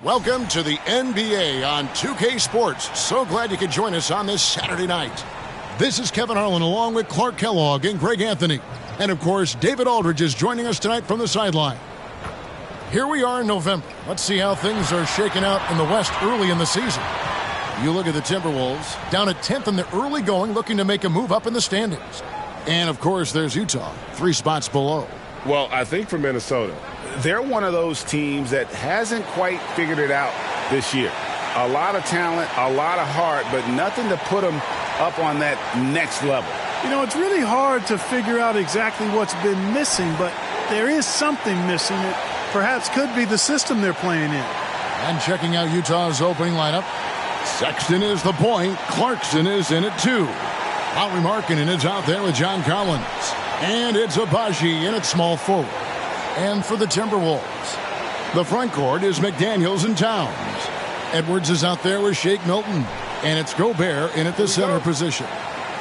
Welcome to the NBA on 2K Sports. So glad you could join us on this Saturday night. This is Kevin Harlan along with Clark Kellogg and Greg Anthony. And, of course, David Aldridge is joining us tonight from the sideline. Here we are in November. Let's see how things are shaking out in the West early in the season. You look at the Timberwolves, down at 10th in the early going, looking to make a move up in the standings. And, of course, there's Utah, 3 spots below. Well, I think for Minnesota, they're one of those teams that hasn't quite figured it out this year. A lot of talent, a lot of heart, but nothing to put them up on that next level. You know, it's really hard to figure out exactly what's been missing, but there is something missing. It perhaps could be the system they're playing in. And checking out Utah's opening lineup, Sexton is the point. Clarkson is in it too. Lauri Markkanen is out there with John Collins. And it's Abaji in at small forward. And for the Timberwolves, the front court is McDaniels and Towns. Edwards is out there with Shake Milton. And it's Gobert in at the center position.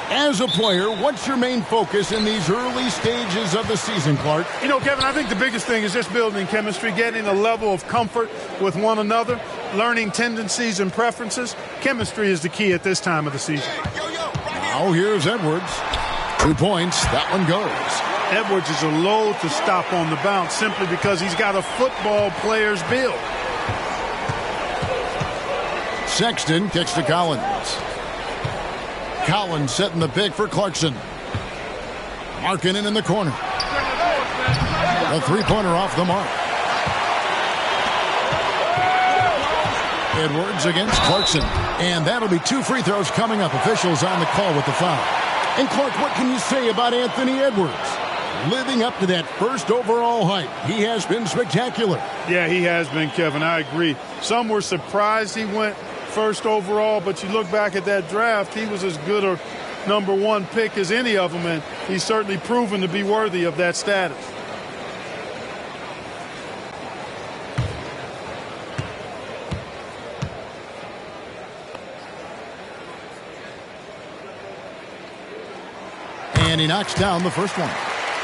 As a player, what's your main focus in these early stages of the season, Clark? You know, Kevin, I think the biggest thing is just building chemistry, getting a level of comfort with one another, learning tendencies and preferences. Chemistry is the key at this time of the season. Now here's Edwards. 2 points. That one goes. Edwards is a load to stop on the bounce simply because he's got a football player's build. Sexton kicks to Collins. Collins setting the pick for Clarkson. Markkanen in the corner. A three-pointer off the mark. Edwards against Clarkson. And that'll be 2 free throws coming up. Officials on the call with the foul. And Clark, what can you say about Anthony Edwards? Living up to that first overall hype. He has been spectacular. Yeah, he has been, Kevin. I agree. Some were surprised he went first overall, but you look back at that draft, he was as good a number 1 pick as any of them, and he's certainly proven to be worthy of that status. And he knocks down the first one.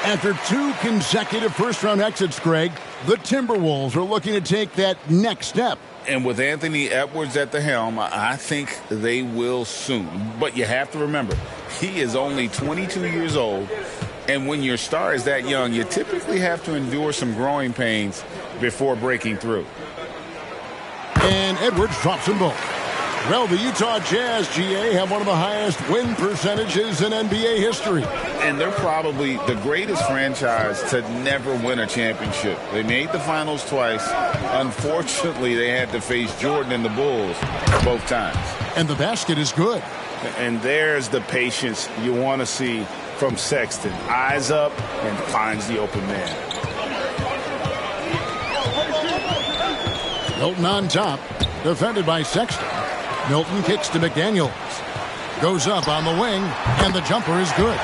After 2 consecutive first-round exits, Greg, the Timberwolves are looking to take that next step. And with Anthony Edwards at the helm, I think they will soon. But you have to remember, he is only 22 years old. And when your star is that young, you typically have to endure some growing pains before breaking through. And Edwards drops them both. Well, the Utah Jazz, GA, have one of the highest win percentages in NBA history. And they're probably the greatest franchise to never win a championship. They made the finals twice. Unfortunately, they had to face Jordan and the Bulls both times. And the basket is good. And there's the patience you want to see from Sexton. Eyes up and finds the open man. Milton on top, defended by Sexton. Milton kicks to McDaniels. Goes up on the wing, and the jumper is good.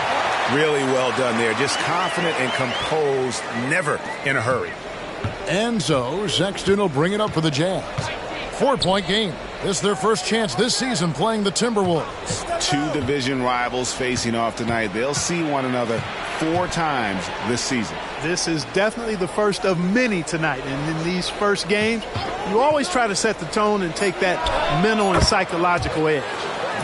Really well done there. Just confident and composed, never in a hurry. And so Sexton will bring it up for the Jazz. 4-point game. This is their first chance this season playing the Timberwolves. 2 division rivals facing off tonight. They'll see one another 4 times this season. This is definitely the first of many tonight. And in these first games, you always try to set the tone and take that mental and psychological edge.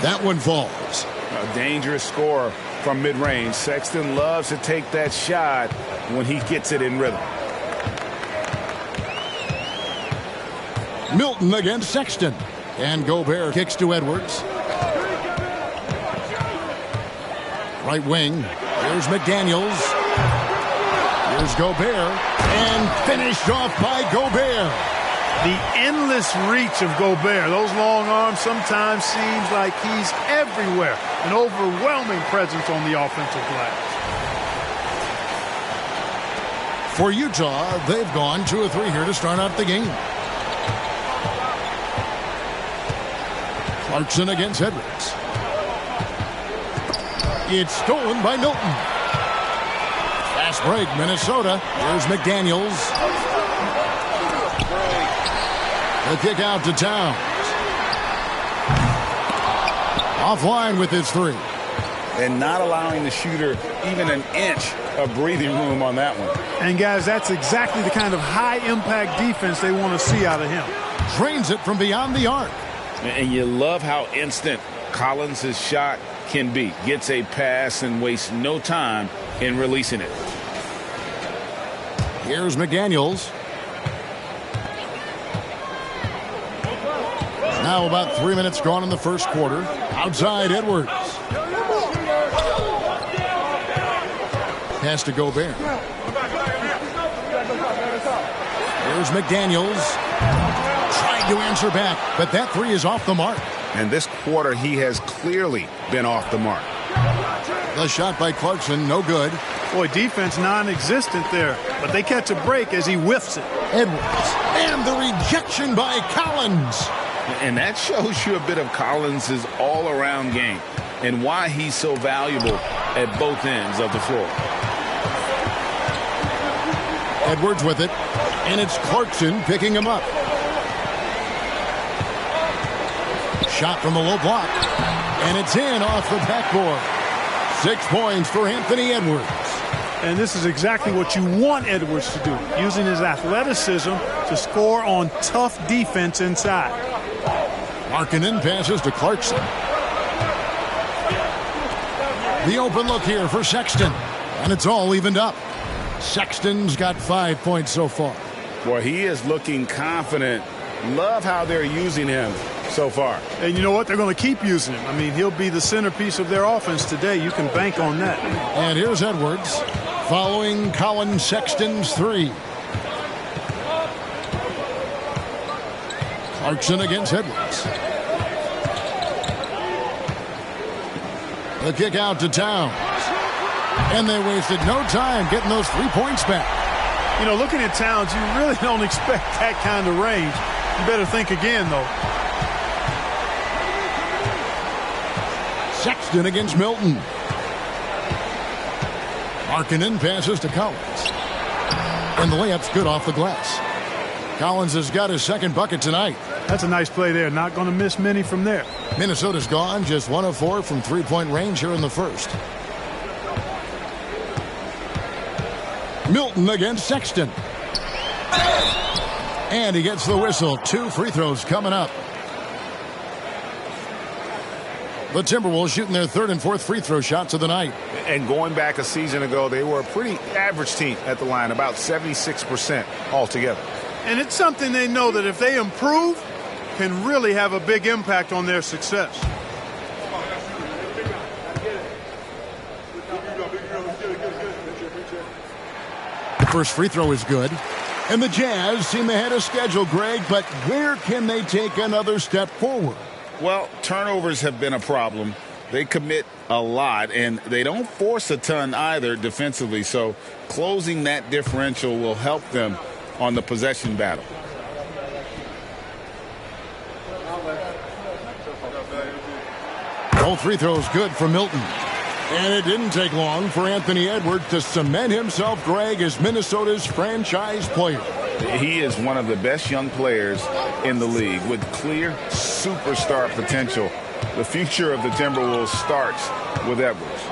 That one falls. A dangerous scorer from mid-range. Sexton loves to take that shot when he gets it in rhythm. Milton against Sexton. And Gobert kicks to Edwards. Right wing. Here's McDaniels. Here's Gobert. And finished off by Gobert. The endless reach of Gobert. Those long arms sometimes seems like he's everywhere. An overwhelming presence on the offensive glass. For Utah, they've gone 2 of 3 here to start out the game. Clarkson against Edwards. It's stolen by Milton. Fast break, Minnesota. Here's McDaniels. The kick out to Towns. Offline with his 3. And not allowing the shooter even an inch of breathing room on that one. And, guys, that's exactly the kind of high-impact defense they want to see out of him. drains it from beyond the arc. And you love how instant Collins' shot can be. Gets a pass and wastes no time in releasing it. Here's McDaniels. Now about 3 minutes gone in the first quarter. Outside Edwards. Pass to Gobert. Here's McDaniels. Tried to answer back, but that three is off the mark. And this quarter, he has clearly been off the mark. The shot by Clarkson, no good. Boy, defense non-existent there, but they catch a break as he whiffs it. Edwards. And the rejection by Collins. And that shows you a bit of Collins' all-around game and why he's so valuable at both ends of the floor. Edwards with it, and it's Clarkson picking him up. Shot from the low block, and it's in off the backboard. 6 points for Anthony Edwards. And this is exactly what you want Edwards to do, using his athleticism to score on tough defense inside. Markkanen passes to Clarkson. The open look here for Sexton, and it's all evened up. Sexton's got 5 points so far. Boy, he is looking confident. Love how they're using him so far. And you know what? They're going to keep using him. I mean, he'll be the centerpiece of their offense today. You can bank on that. And here's Edwards following Colin Sexton's three. Clarkson against Edwards. The kick out to Towns. And they wasted no time getting those 3 points back. You know, looking at Towns, you really don't expect that kind of range. You better think again, though. Sexton against Milton. Markkanen passes to Collins. And the layup's good off the glass. Collins has got his second bucket tonight. That's a nice play there. Not going to miss many from there. Minnesota's gone just 1 of 4 from three-point range here in the first. Milton against Sexton. And he gets the whistle. 2 free throws coming up. The Timberwolves shooting their third and fourth free throw shots of the night. And going back a season ago, they were a pretty average team at the line, about 76% altogether. And it's something they know that if they improve, can really have a big impact on their success. The first free throw is good. And the Jazz seem ahead of schedule, Greg, but where can they take another step forward? Well, turnovers have been a problem. They commit a lot, and they don't force a ton either defensively. So closing that differential will help them on the possession battle. Both free throws good for Milton. And it didn't take long for Anthony Edwards to cement himself, Greg, as Minnesota's franchise player. He is one of the best young players in the league with clear superstar potential. The future of the Timberwolves starts with Edwards.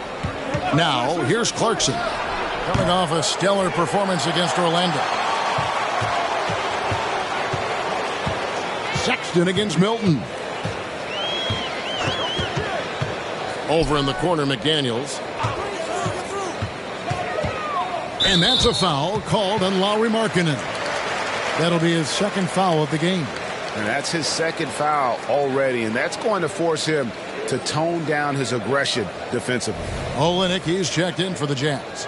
Now, here's Clarkson, coming off a stellar performance against Orlando. Sexton against Milton. Over in the corner, McDaniels. And that's a foul called on Lauri Markkanen. That'll be his second foul of the game. And that's his second foul already, and that's going to force him to tone down his aggression defensively. Olynyk, he's checked in for the Jazz.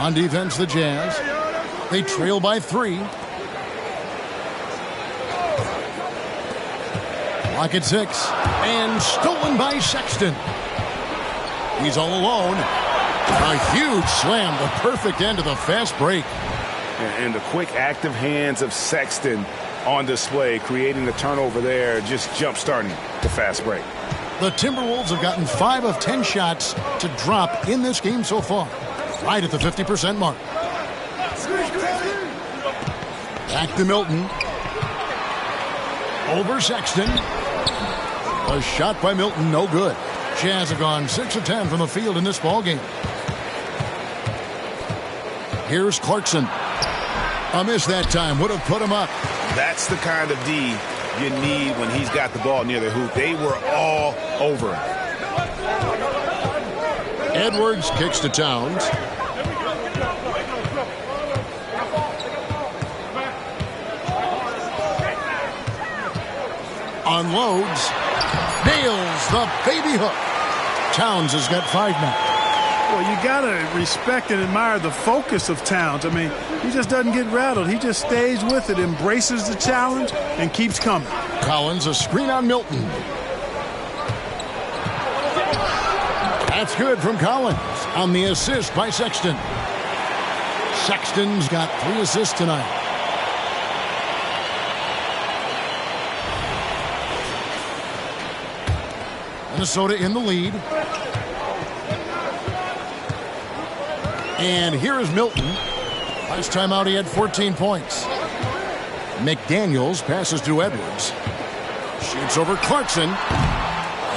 On defense, the Jazz. They trail by 3. Lock at 6. And stolen by Sexton. He's all alone. A huge slam, the perfect end of the fast break. And the quick active hands of Sexton on display, creating the turnover there, just jump-starting the fast break. The Timberwolves have gotten 5 of 10 shots to drop in this game so far. Right at the 50% mark. Back to Milton. Over Sexton. A shot by Milton, no good. Jazz have gone 6 of 10 from the field in this ball game. Here's Clarkson. A miss that time. Would have put him up. That's the kind of D you need when he's got the ball near the hoop. They were all over him. Edwards kicks to Towns. Unloads. Nails the baby hook. Towns has got 5 now. Well, you got to respect and admire the focus of Towns. I mean, he just doesn't get rattled. He just stays with it, embraces the challenge, and keeps coming. Collins, a screen on Milton. That's good from Collins on the assist by Sexton. Sexton's got 3 assists tonight. Minnesota in the lead. And here is Milton. Last time out he had 14 points. McDaniels passes to Edwards. Shoots over Clarkson.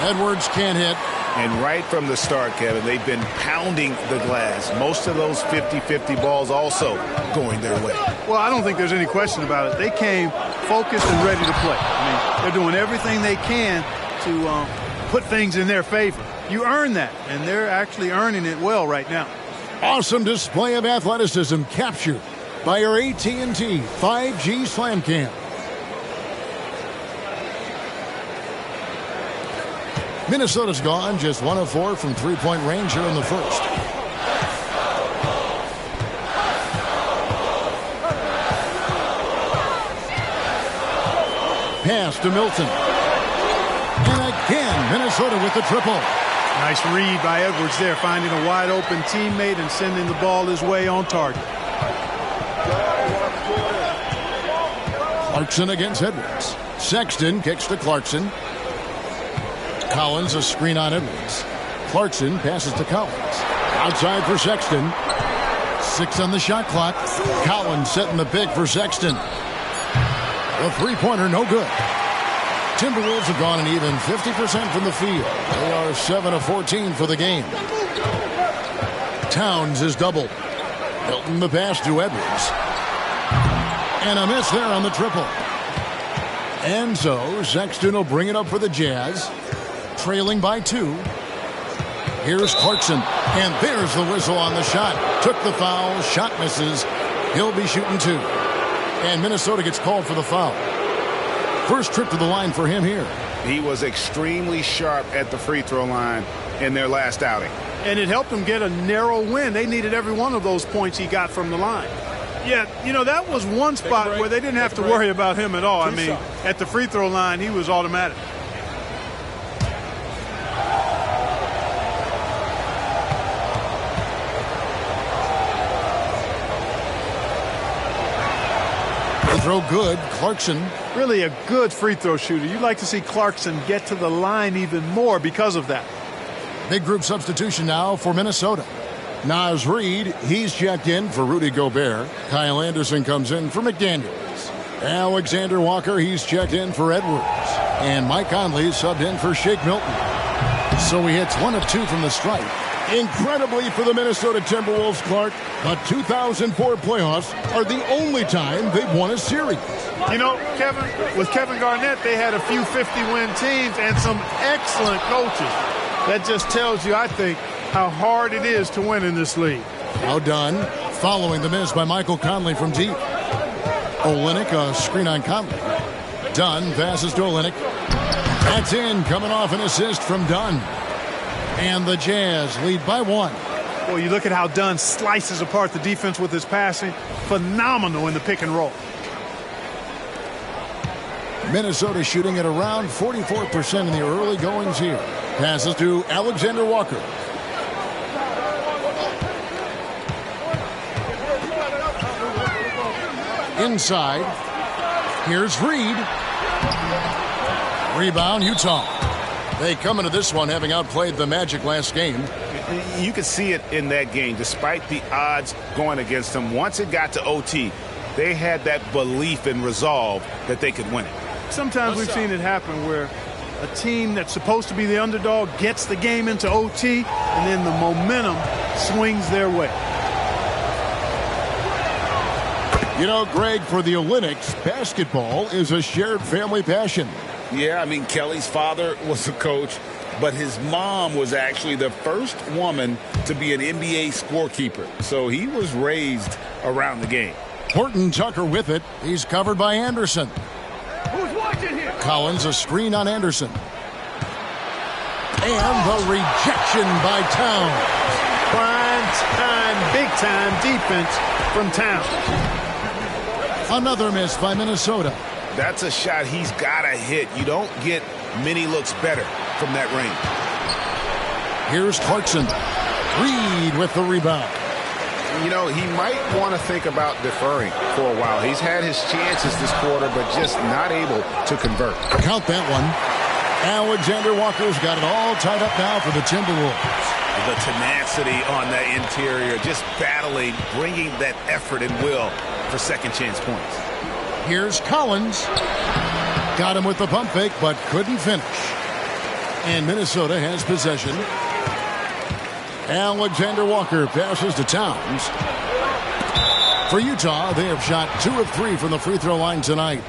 Edwards can't hit. And right from the start, Kevin, they've been pounding the glass. Most of those 50-50 balls also going their way. Well, I don't think there's any question about it. They came focused and ready to play. I mean, they're doing everything they can to put things in their favor. You earn that, and they're actually earning it well right now. Awesome display of athleticism captured by our AT&T 5G Slam Cam. Minnesota's gone just 1 of 4 from three-point range here in the first. Pass to Milton. And again, Minnesota with the triple. Nice read by Edwards there, finding a wide-open teammate and sending the ball his way on target. Clarkson against Edwards. Sexton kicks to Clarkson. Collins, a screen on Edwards. Clarkson passes to Collins. Outside for Sexton. 6 on the shot clock. Collins setting the pick for Sexton. The three-pointer, no good. Timberwolves have gone an even 50% from the field. They are 7 of 14 for the game. Towns is doubled. Milton the pass to Edwards. And a miss there on the triple. And so Sexton will bring it up for the Jazz. Trailing by 2. Here's Clarkson. And there's the whistle on the shot. Took the foul. Shot misses. He'll be shooting 2. And Minnesota gets called for the foul. First trip to the line for him here. He was extremely sharp at the free throw line in their last outing. And it helped them get a narrow win. They needed every one of those points he got from the line. Yeah, you know, that was one spot where they didn't have to worry about him at all. I mean, at the free throw line, he was automatic. Throw good. Clarkson. Really a good free throw shooter. You'd like to see Clarkson get to the line even more because of that. Big group substitution now for Minnesota. Naz Reid, he's checked in for Rudy Gobert. Kyle Anderson comes in for McDaniels. Alexander Walker, he's checked in for Edwards. And Mike Conley subbed in for Shake Milton. So he hits 1 of 2 from the stripe. Incredibly for the Minnesota Timberwolves, Clark, the 2004 playoffs are the only time they've won a series. You know, Kevin, with Kevin Garnett, they had a few 50-win teams and some excellent coaches. That just tells you, I think, how hard it is to win in this league. Now Dunn, following the miss by Michael Conley from deep. Olynyk, a screen on Conley. Dunn passes to Olynyk. That's in, coming off an assist from Dunn. And the Jazz lead by 1. Well, you look at how Dunn slices apart the defense with his passing. Phenomenal in the pick and roll. Minnesota shooting at around 44% in the early goings here. Passes to Alexander Walker. Inside. Here's Reid. Rebound, Utah. They come into this one having outplayed the Magic last game. You could see it in that game, despite the odds going against them. Once it got to OT, they had that belief and resolve that they could win it. Sometimes we've seen it happen where a team that's supposed to be the underdog gets the game into OT, and then the momentum swings their way. You know, Greg, for the Olympics, basketball is a shared family passion. Yeah, I mean, Kelly's father was a coach, but his mom was actually the first woman to be an NBA scorekeeper. So he was raised around the game. Horton Tucker with it. He's covered by Anderson. Who's watching here? Collins, a screen on Anderson. And the rejection by Towns. Prime time, big time defense from Towns. Another miss by Minnesota. That's a shot he's got to hit. You don't get many looks better from that range. Here's Clarkson. Reed with the rebound. You know, he might want to think about deferring for a while. He's had his chances this quarter, but just not able to convert. Count that one. Alexander Walker's got it all tied up now for the Timberwolves. The tenacity on that interior, just battling, bringing that effort and will for second chance points. Here's Collins. Got him with the pump fake, but couldn't finish. And Minnesota has possession. Alexander Walker passes to Towns. For Utah, they have shot 2 of 3 from the free throw line tonight.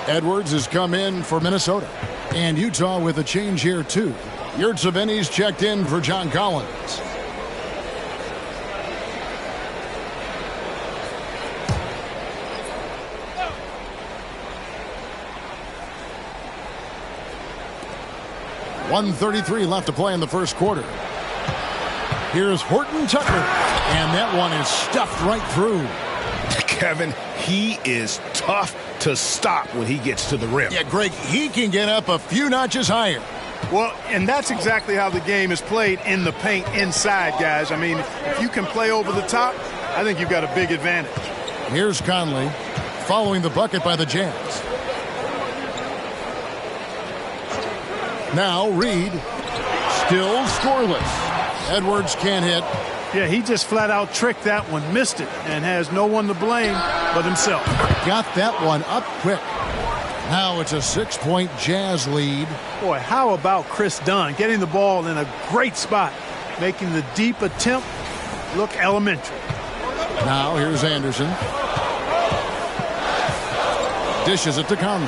Edwards has come in for Minnesota. And Utah with a change here, too. Yurtseven's checked in for John Collins. .133 left to play in the first quarter. Here's Horton Tucker. And that one is stuffed right through. Kevin, he is tough to stop when he gets to the rim. Yeah, Greg, he can get up a few notches higher. Well, and that's exactly how the game is played in the paint inside, guys. I mean, if you can play over the top, I think you've got a big advantage. Here's Conley following the bucket by the Jazz. Now Reed, still scoreless. Edwards can't hit. Yeah, he just flat out tricked that one, missed it, and has no one to blame but himself. Got that one up quick. Now it's a 6-point Jazz lead. Boy, how about Chris Dunn getting the ball in a great spot, making the deep attempt look elementary. Now here's Anderson. Dishes it to Conley.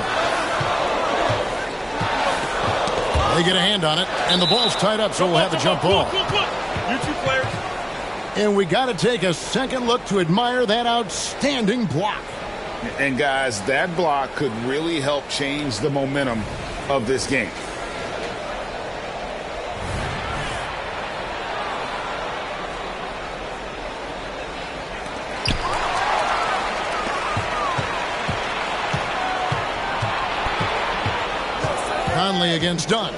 They get a hand on it, and the ball's tied up, so we'll have a jump ball. You two players. And we got to take a second look to admire that outstanding block. And guys, that block could really help change the momentum of this game. Conley against Dunn.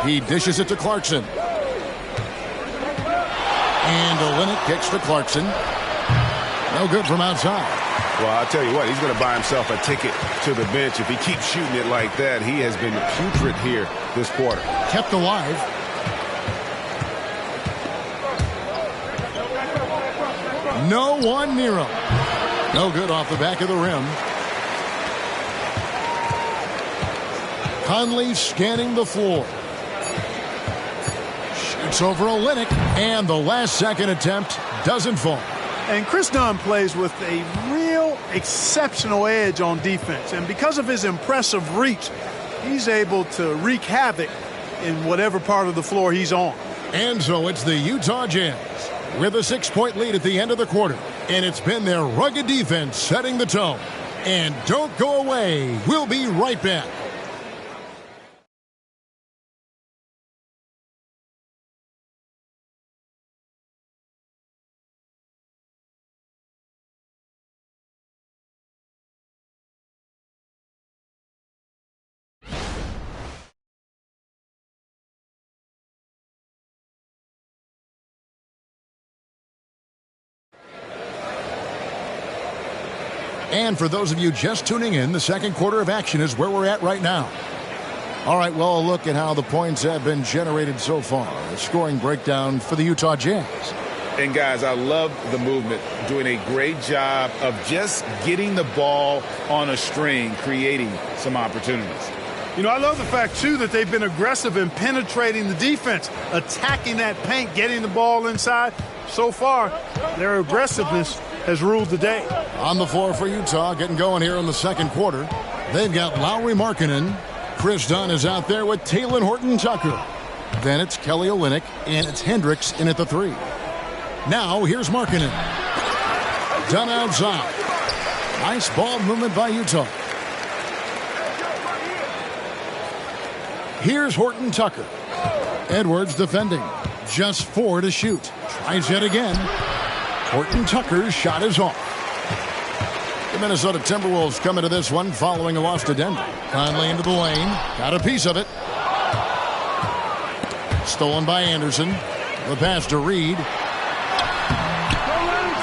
He dishes it to Clarkson. And Olynyk kicks to Clarkson. No good from outside. Well, I'll tell you what, he's going to buy himself a ticket to the bench. If he keeps shooting it like that, he has been putrid here this quarter. Kept alive. No one near him. No good off the back of the rim. Conley scanning the floor. Shoots over Olynyk, and the last second attempt doesn't fall. And Chris Dunn plays with a real exceptional edge on defense. And because of his impressive reach, he's able to wreak havoc in whatever part of the floor he's on. And so it's the Utah Jazz with a 6-point lead at the end of the quarter. And it's been their rugged defense setting the tone. And don't go away. We'll be right back. And for those of you just tuning in, the second quarter of action is where we're at right now. All right, well, a look at how the points have been generated so far. A scoring breakdown for the Utah Jazz. And, guys, I love the movement, doing a great job of just getting the ball on a string, creating some opportunities. You know, I love the fact, too, that they've been aggressive in penetrating the defense, attacking that paint, getting the ball inside. So far, their aggressiveness has ruled the day. On the floor for Utah, getting going here in the second quarter. They've got Lauri Markkanen. Chris Dunn is out there with Talen Horton-Tucker. Then it's Kelly Olynyk, and it's Hendricks in at the 3. Now, here's Markkanen. Dunn outside. Nice ball movement by Utah. Here's Horton-Tucker. Edwards defending. Just 4 to shoot. Tries yet again. Horton-Tucker's shot is off. The Minnesota Timberwolves come into this one following a loss to Denver. Conley into the lane. Got a piece of it. Stolen by Anderson. The pass to Reed.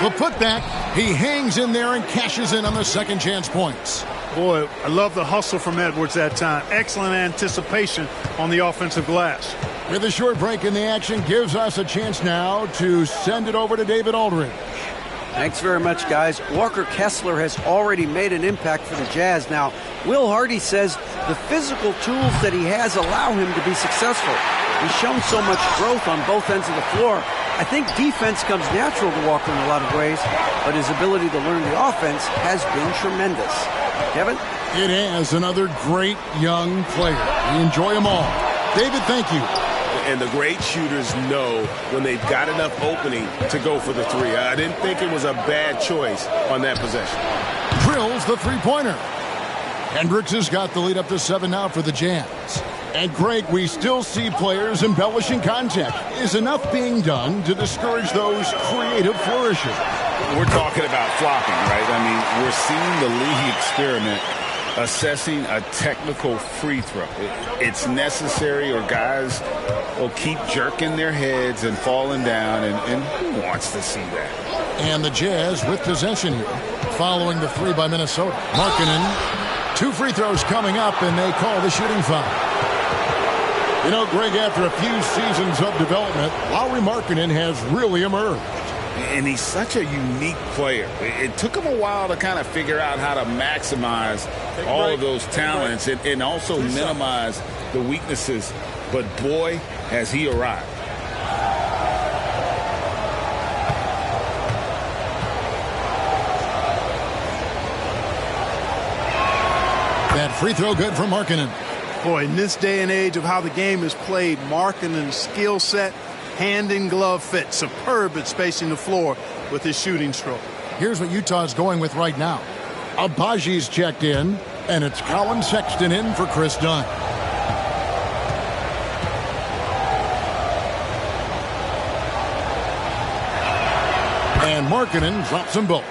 The putback. He hangs in there and cashes in on the second chance points. Boy, I love the hustle from Edwards that time. Excellent anticipation on the offensive glass. With a short break in the action, gives us a chance now to send it over to David Aldridge. Thanks very much, guys. Walker Kessler has already made an impact for the Jazz. Now, Will Hardy says the physical tools that he has allow him to be successful. He's shown so much growth on both ends of the floor. I think defense comes natural to Walker in a lot of ways, but his ability to learn the offense has been tremendous. Kevin? It has another great young player. We enjoy them all. David, thank you. And the great shooters know when they've got enough opening to go for the 3. I didn't think it was a bad choice on that possession. Drills the three-pointer. Hendricks has got the lead up to 7 now for the Jazz. And Greg, we still see players embellishing contact. Is enough being done to discourage those creative flourishes? We're talking about flopping, right? I mean, we're seeing the league experiment assessing a technical free throw. It's necessary, or guys will keep jerking their heads and falling down, and who wants to see that? And the Jazz with possession here, following the 3 by Minnesota. Markkanen, 2 free throws coming up, and they call the shooting foul. You know, Greg, after a few seasons of development, Lauri Markkanen has really emerged. And he's such a unique player. It took him a while to kind of figure out how to maximize all of those talents and also minimize the weaknesses. But boy, has he arrived. That free throw good for Markkanen. Boy, in this day and age of how the game is played, Markkanen's skill set, hand and glove fit, superb at spacing the floor with his shooting stroke. Here's what Utah's going with right now. Abaji's checked in, and it's Colin Sexton in for Chris Dunn. And Markkanen drops them both.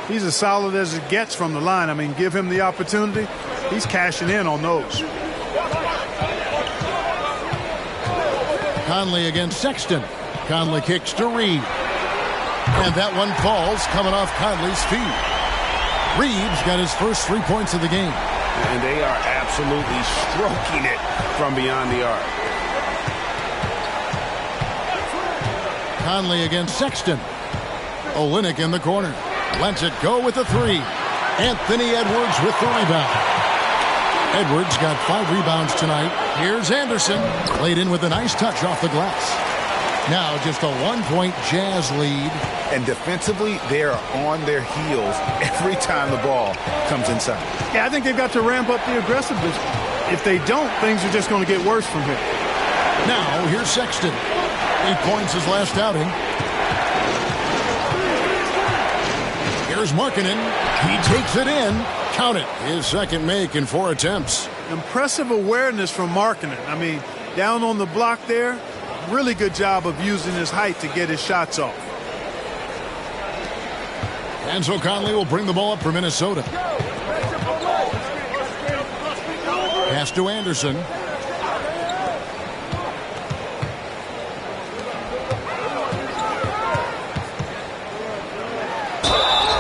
He's as solid as it gets from the line. I mean, give him the opportunity. He's cashing in on those. Conley against Sexton. Conley kicks to Reed. And that one falls, coming off Conley's feet. Reed's got his first 3 points of the game. And they are absolutely stroking it from beyond the arc. Conley against Sexton. Olynyk in the corner. Lets it go with the 3. Anthony Edwards with the rebound. Edwards got 5 rebounds tonight. Here's Anderson. Laid in with a nice touch off the glass. Now just a 1-point Jazz lead. And defensively, they are on their heels every time the ball comes inside. Yeah, I think they've got to ramp up the aggressiveness. If they don't, things are just going to get worse from here. Now here's Sexton. 8 points his last outing. Here's Markkanen. He takes it in. Count it. His second make in 4 attempts. Impressive awareness from Markkanen. I mean, down on the block there, really good job of using his height to get his shots off. And so Conley will bring the ball up for Minnesota. Pass to Anderson.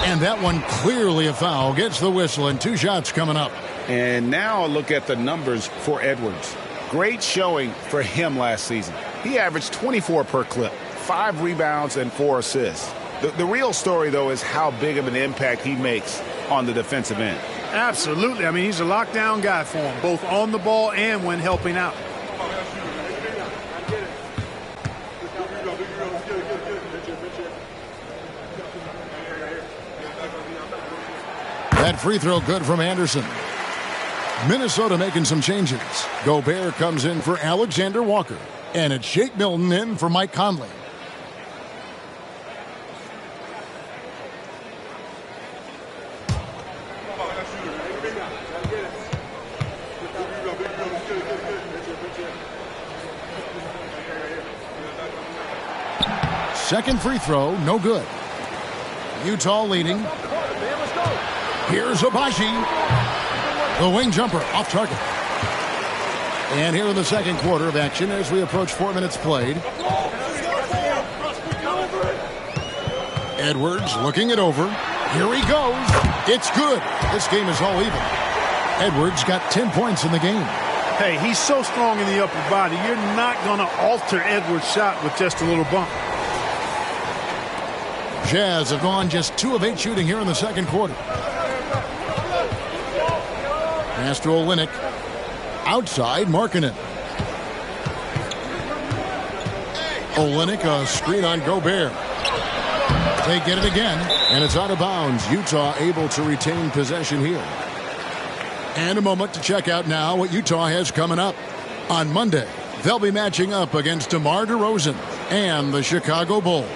And that one clearly a foul. Gets the whistle, and 2 shots coming up. And now a look at the numbers for Edwards. Great showing for him last season. He averaged 24 per clip, 5 rebounds and 4 assists. The real story, though, is how big of an impact he makes on the defensive end. Absolutely. I mean, he's a lockdown guy for him, both on the ball and when helping out. That free throw good from Anderson. Minnesota making some changes. Gobert comes in for Alexander Walker. And it's Shake Milton in for Mike Conley. Second free throw, no good. Utah leading. Here's Abaji. The wing jumper off target. And here in the second quarter of action as we approach 4 minutes played. Edwards looking it over. Here he goes. It's good. This game is all even. Edwards got 10 points in the game. Hey, he's so strong in the upper body. You're not going to alter Edwards' shot with just a little bump. Jazz have gone just 2 of 8 shooting here in the second quarter. Pass to Olynyk. Outside, Markkanen. Olynyk, a screen on Gobert. They get it again, and it's out of bounds. Utah able to retain possession here. And a moment to check out now what Utah has coming up. On Monday, they'll be matching up against DeMar DeRozan and the Chicago Bulls.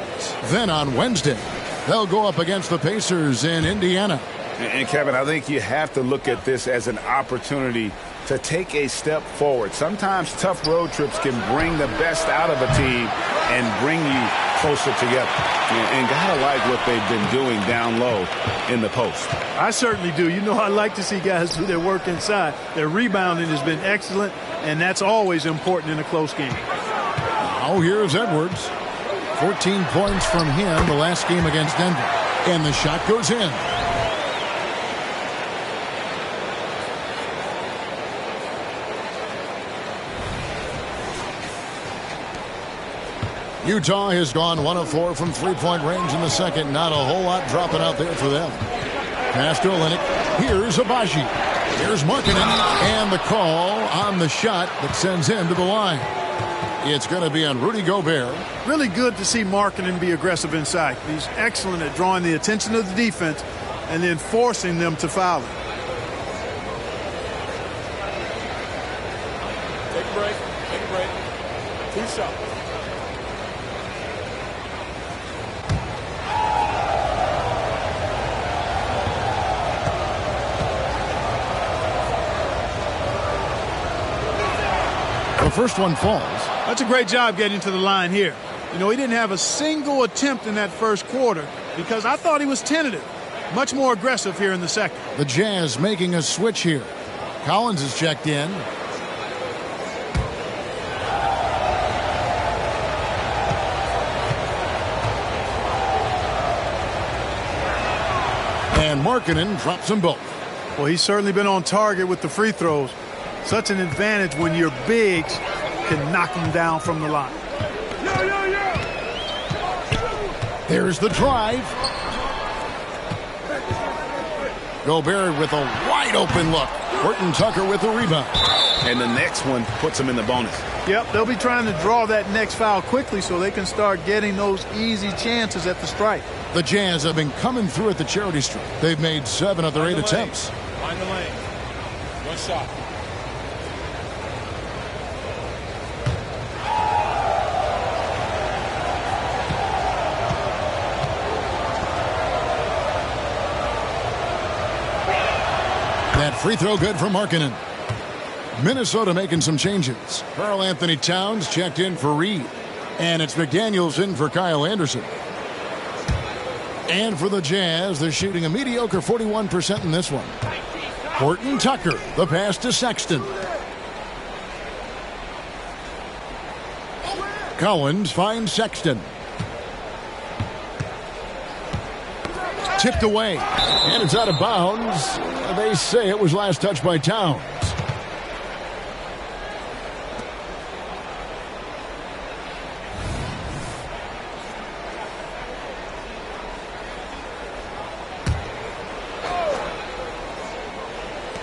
Then on Wednesday, they'll go up against the Pacers in Indiana. And Kevin, I think you have to look at this as an opportunity to take a step forward. Sometimes tough road trips can bring the best out of a team and bring you closer together. And gotta like what they've been doing down low in the post. I certainly do. You know, I like to see guys do their work inside. Their rebounding has been excellent, and that's always important in a close game. Now here's Edwards. 14 points from him the last game against Denver. And the shot goes in. Utah has gone 1 of 4 from three-point range in the second. Not a whole lot dropping out there for them. Pass to Olynyk. Here's Abaji. Here's Markkanen. And the call on the shot that sends him to the line. It's going to be on Rudy Gobert. Really good to see Markkanen be aggressive inside. He's excellent at drawing the attention of the defense and then forcing them to foul him. Take a break. Take a break. 2 shots. The first one falls. That's a great job getting to the line here. You know, he didn't have a single attempt in that first quarter because I thought he was tentative. Much more aggressive here in the second. The Jazz making a switch here. Collins is checked in. And Markkanen drops them both. Well, he's certainly been on target with the free throws. Such an advantage when your bigs can knock them down from the line. There's the drive. Gobert with a wide open look. Horton Tucker with the rebound. And the next one puts him in the bonus. Yep, they'll be trying to draw that next foul quickly so they can start getting those easy chances at the strike. The Jazz have been coming through at the charity stripe. They've made 7 of their 8 attempts. Find the lane. 1 shot. That free throw good for Markkanen. Minnesota making some changes. Karl Anthony Towns checked in for Reed. And it's McDaniels in for Kyle Anderson. And for the Jazz, they're shooting a mediocre 41% in this one. Horton Tucker, the pass to Sexton. Collins finds Sexton. Tipped away. And it's out of bounds. They say it was last touched by Towns.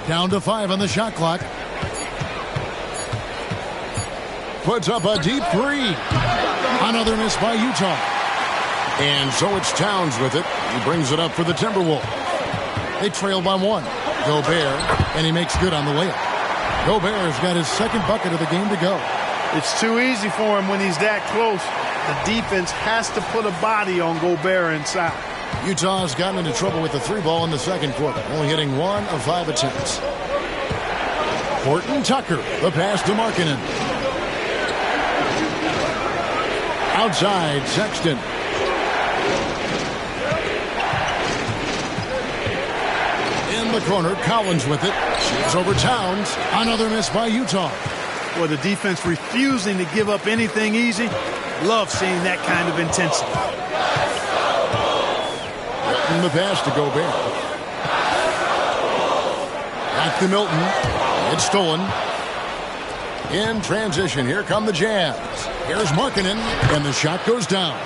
Down to 5 on the shot clock. Puts up a deep three. Another miss by Utah. And so it's Towns with it. He brings it up for the Timberwolves. They trail by 1. Gobert, and he makes good on the layup. Gobert's got his second bucket of the game to go. It's too easy for him when he's that close. The defense has to put a body on Gobert inside. Utah's gotten into trouble with the 3 ball in the second quarter, only hitting 1 of 5 attempts. Horton Tucker, the pass to Markkanen. Outside, Sexton. In the corner, Collins with it. Shoots over Towns. Another miss by Utah. Well, the defense refusing to give up anything easy. Love seeing that kind of intensity. In the pass to Gobert. Back to Milton. It's stolen. In transition, here come the Jazz. Here's Markkanen, and the shot goes down.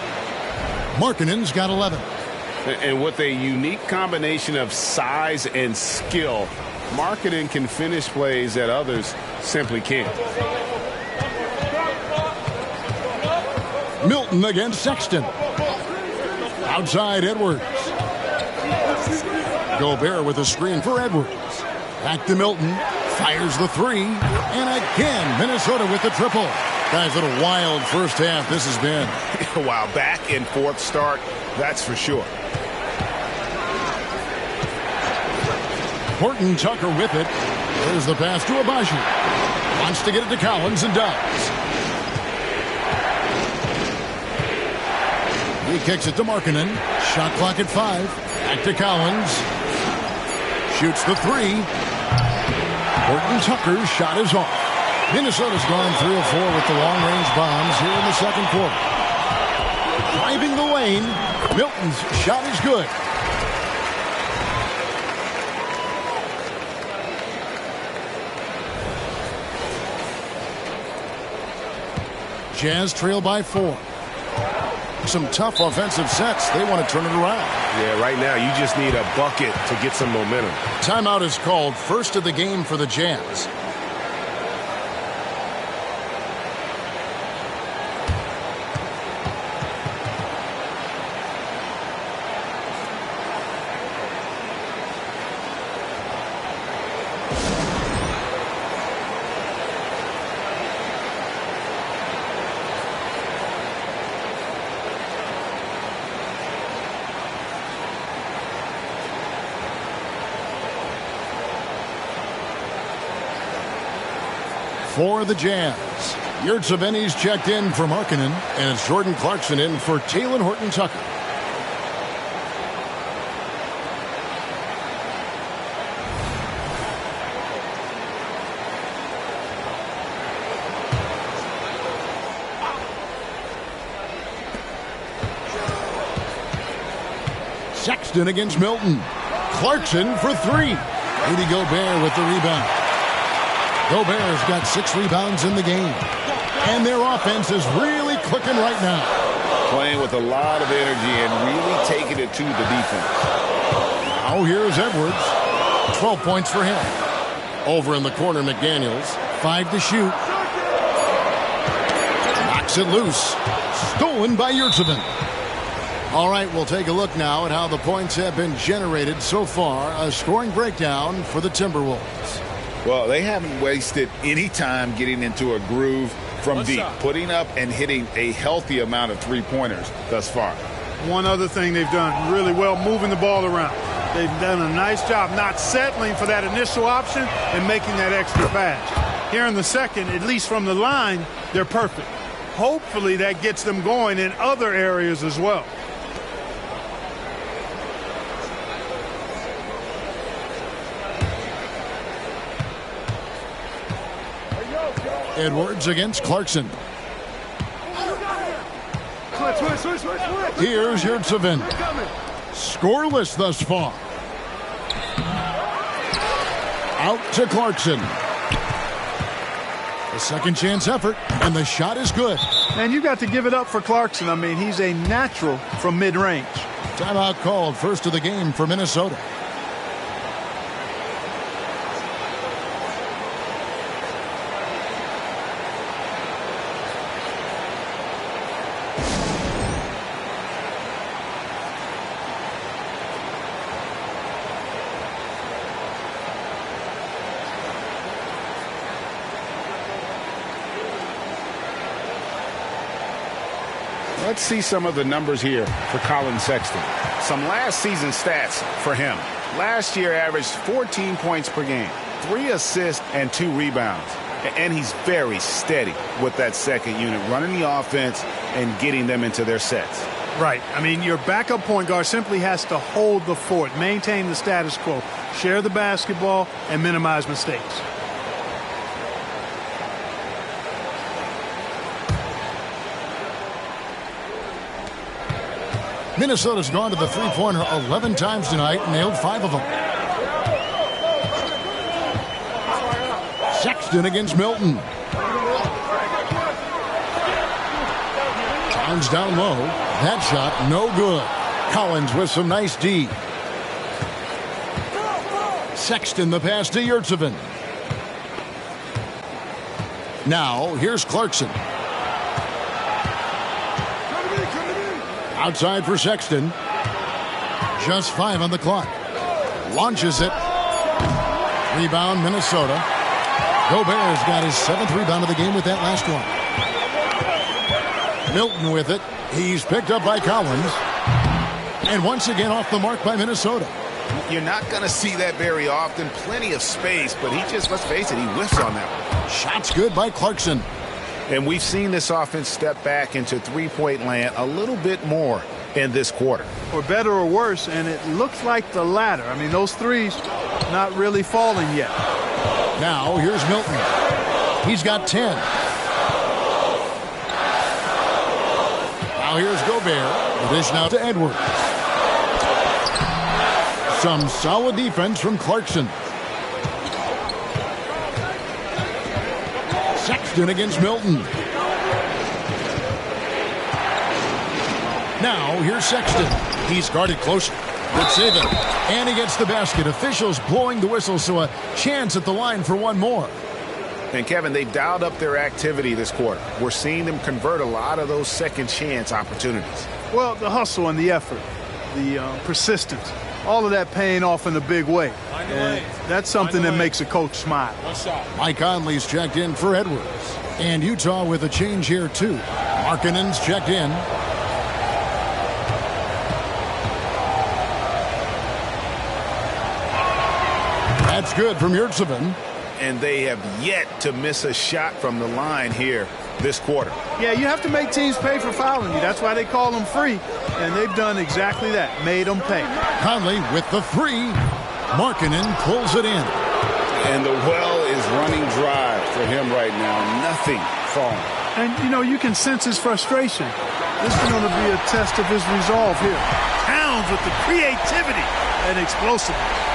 Markkanen's got 11. And with a unique combination of size and skill, Markkanen can finish plays that others simply can't. Milton against Sexton. Outside, Edwards. Gobert with a screen for Edwards. Back to Milton. Fires the 3. And again, Minnesota with the triple. Guys, what a wild first half this has been. Wow, back and forth start, that's for sure. Horton Tucker with it. There's the pass to Abaji. Wants to get it to Collins and does. He kicks it to Markkanen. Shot clock at 5. Back to Collins. Shoots the 3. Horton Tucker's shot is off. Minnesota's gone 3 of 4 with the long-range bombs here in the second quarter. Driving the lane. Milton's shot is good. Jazz trail by 4. Some tough offensive sets. They want to turn it around. Yeah, right now you just need a bucket to get some momentum. Timeout is called, first of the game for the Jazz. For the Jazz, Yurtseven's checked in for Markkanen, and it's Jordan Clarkson in for Talen Horton Tucker. Sexton against Milton. Clarkson for 3. Rudy Gobert with the rebound. Gobert's got 6 rebounds in the game. And their offense is really clicking right now. Playing with a lot of energy and really taking it to the defense. Now here's Edwards. 12 points for him. Over in the corner, McDaniels. 5 to shoot. Knocks it loose. Stolen by Yurtseven. All right, we'll take a look now at how the points have been generated so far. A scoring breakdown for the Timberwolves. Well, they haven't wasted any time getting into a groove from deep, putting up and hitting a healthy amount of three-pointers thus far. One other thing they've done really well, moving the ball around. They've done a nice job not settling for that initial option and making that extra pass. Here in the second, at least from the line, they're perfect. Hopefully that gets them going in other areas as well. Edwards against Clarkson. Here's Yurtseven. Scoreless thus far. Out to Clarkson. A second chance effort, and the shot is good. And you got to give it up for Clarkson. I mean, he's a natural from mid-range. Timeout called, first of the game for Minnesota. Let's see some of the numbers here for Colin Sexton. Some last season stats for him. Last year averaged 14 points per game, 3 assists and 2 rebounds. And he's very steady with that second unit, running the offense and getting them into their sets. Right. I mean, your backup point guard simply has to hold the fort, maintain the status quo, share the basketball, and minimize mistakes. Minnesota's gone to the three-pointer 11 times tonight, nailed 5 of them. Sexton against Milton. Towns down low. That shot, no good. Collins with some nice D. Sexton the pass to Yurtseven. Now, here's Clarkson. Outside for Sexton. Just 5 on the clock. Launches it. Rebound, Minnesota. Gobert's got his 7th rebound of the game with that last one. Milton with it. He's picked up by Collins. And once again off the mark by Minnesota. You're not going to see that very often. Plenty of space, but he just, let's face it, he whiffs on that one. Shots good by Clarkson. And we've seen this offense step back into three-point land a little bit more in this quarter. For better or worse, and it looks like the latter. I mean, those threes not really falling yet. Now, here's Milton. He's got 10. Now here's Gobert. Dish now to Edwards. Some solid defense from Clarkson. Sexton against Milton. Now, here's Sexton. He's guarded closely. Good save it. And he gets the basket. Officials blowing the whistle, so a chance at the line for one more. And, Kevin, they've dialed up their activity this quarter. We're seeing them convert a lot of those second chance opportunities. Well, the hustle and the effort, the persistence, all of that paying off in a big way. And that's something that makes a coach smile. Mike Conley's checked in for Edwards. And Utah with a change here, too. Markkanen's checked in. That's good from Yurtseven. And they have yet to miss a shot from the line here this quarter. Yeah, you have to make teams pay for fouling you. That's why they call them free. And they've done exactly that, made them pay. Conley with the 3. Markkanen pulls it in. And the well is running dry for him right now. Nothing falling. And, you know, you can sense his frustration. This is going to be a test of his resolve here. Towns with the creativity and explosiveness.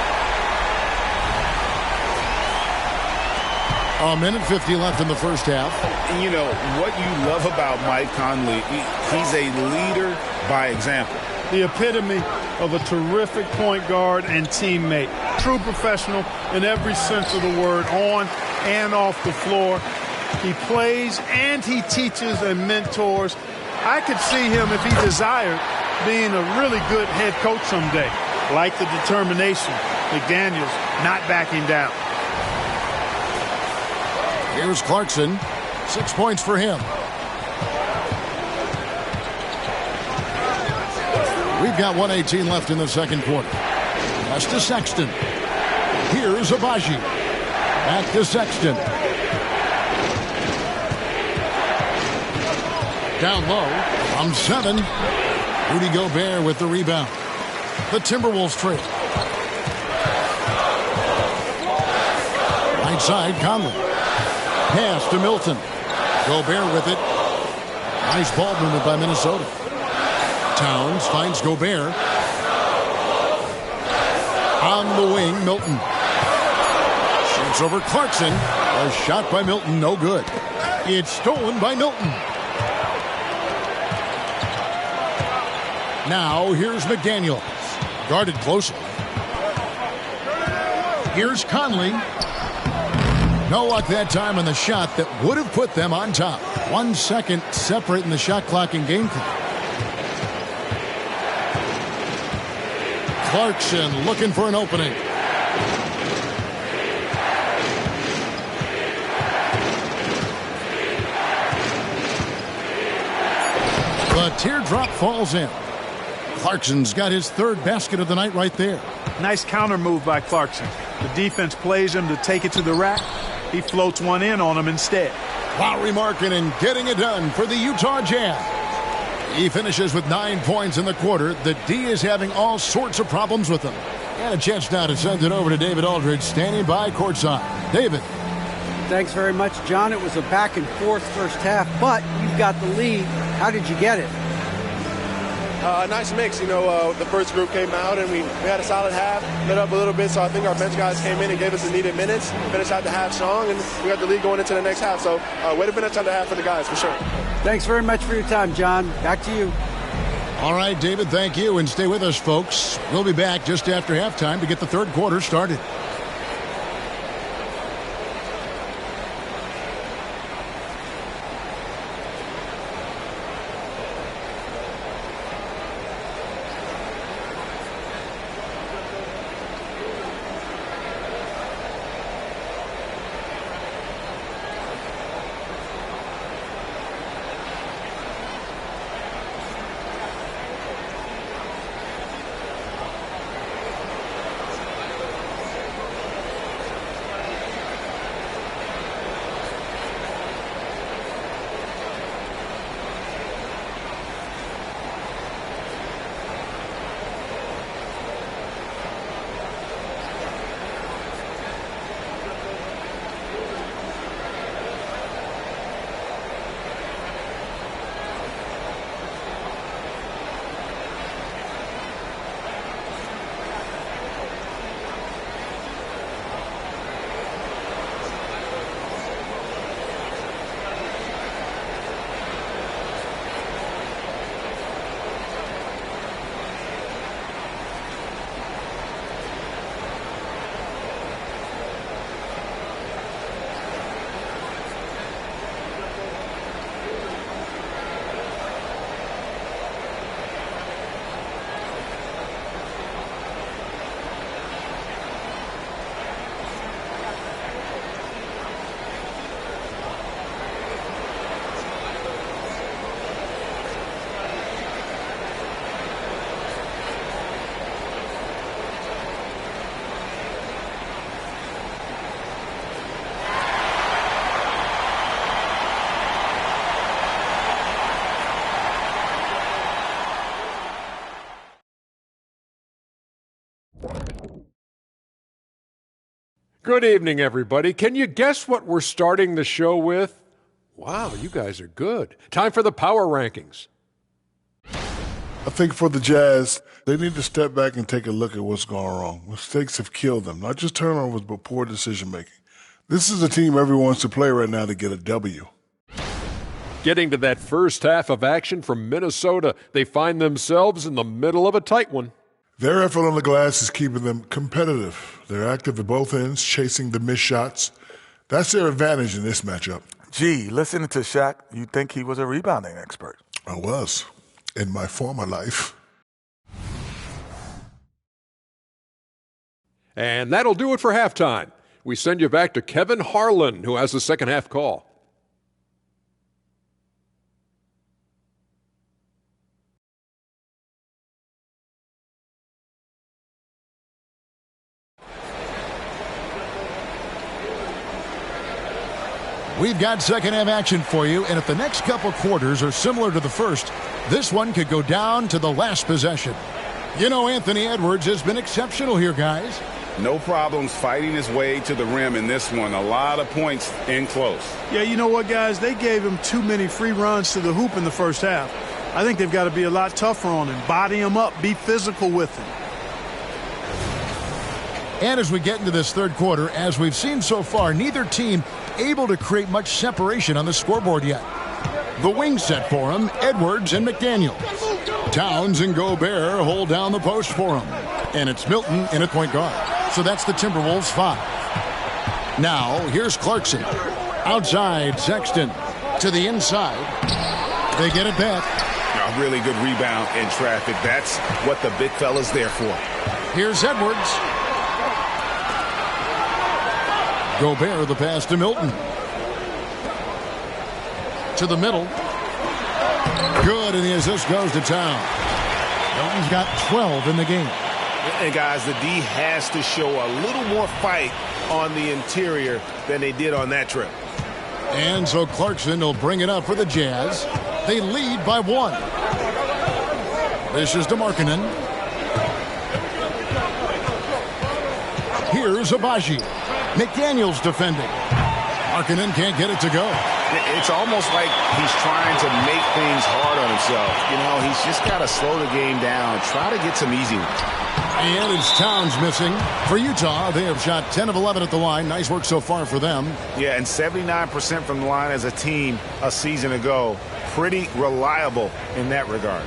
A minute 50 left in the first half. And you know, what you love about Mike Conley, he's a leader by example. The epitome of a terrific point guard and teammate. True professional in every sense of the word, on and off the floor. He plays and he teaches and mentors. I could see him, if he desired, being a really good head coach someday. Like the determination, McDaniels not backing down. Here's Clarkson. 6 points for him. We've got 1:18 left in the second quarter. Pass to Sexton. Here's Abaji. Back to Sexton. Down low from 7. Rudy Gobert with the rebound. The Timberwolves trail. Right side, Conley. Pass to Milton. Gobert with it. Nice ball movement by Minnesota. Towns finds Gobert. On the wing, Milton. Shoots over Clarkson. A shot by Milton, no good. It's stolen by Milton. Now, here's McDaniels. Guarded closely. Here's Conley. No luck that time on the shot that would have put them on top. 1 second separating the shot clock and game clock. Clarkson looking for an opening. The teardrop falls in. Clarkson's got his third basket of the night right there. Nice counter move by Clarkson. The defense plays him to take it to the rack. He floats one in on him instead. Lauri Markkanen getting it done for the Utah Jazz. He finishes with 9 points in the quarter. The D is having all sorts of problems with him. And a chance now to send it over to David Aldridge, standing by courtside. David. Thanks very much, John. It was a back and forth first half, but you've got the lead. How did you get it? Nice mix. The first group came out and we had a solid half, lit up a little bit, so I think our bench guys came in and gave us the needed minutes, finished out the half strong, and we got the lead going into the next half. So way to finish out the half for the guys, for sure. Thanks very much for your time, John. Back to you. All right, David, thank you, and stay with us, folks. We'll be back just after halftime to get the third quarter started. Good evening, everybody. Can you guess what we're starting the show with? Wow, you guys are good. Time for the power rankings. I think for the Jazz, they need to step back and take a look at what's going wrong. Mistakes have killed them, not just turnovers, but poor decision-making. This is a team everyone wants to play right now to get a W. Getting to that first half of action from Minnesota, they find themselves in the middle of a tight one. Their effort on the glass is keeping them competitive. They're active at both ends, chasing the missed shots. That's their advantage in this matchup. Gee, listening to Shaq, you'd think he was a rebounding expert. I was, in my former life. And that'll do it for halftime. We send you back to Kevin Harlan, who has the second half call. We've got second half action for you, and if the next couple quarters are similar to the first, this one could go down to the last possession. You know, Anthony Edwards has been exceptional here, guys. No problems fighting his way to the rim in this one. A lot of points in close. Yeah, you know what, guys? They gave him too many free runs to the hoop in the first half. I think they've got to be a lot tougher on him. Body him up. Be physical with him. And as we get into this third quarter, as we've seen so far, neither team able to create much separation on the scoreboard yet. The wing set for him, Edwards and McDaniels. Towns and Gobert hold down the post for him. And it's Milton in at point guard. So that's the Timberwolves 5. Now, here's Clarkson. Outside, Sexton. To the inside. They get it back. A really good rebound in traffic. That's what the big fella's there for. Here's Edwards. Gobert, the pass to Milton. To the middle. Good, and the assist goes to Town. Milton's got 12 in the game. And, guys, the D has to show a little more fight on the interior than they did on that trip. And so Clarkson will bring it up for the Jazz. They lead by 1. This is to Markkanen. Here's Abaji. McDaniels defending. Markkanen can't get it to go. It's almost like he's trying to make things hard on himself. You know, he's just got to slow the game down, try to get some easy ones. And it's Towns missing. For Utah, they have shot 10 of 11 at the line. Nice work so far for them. Yeah, and 79% from the line as a team a season ago. Pretty reliable in that regard.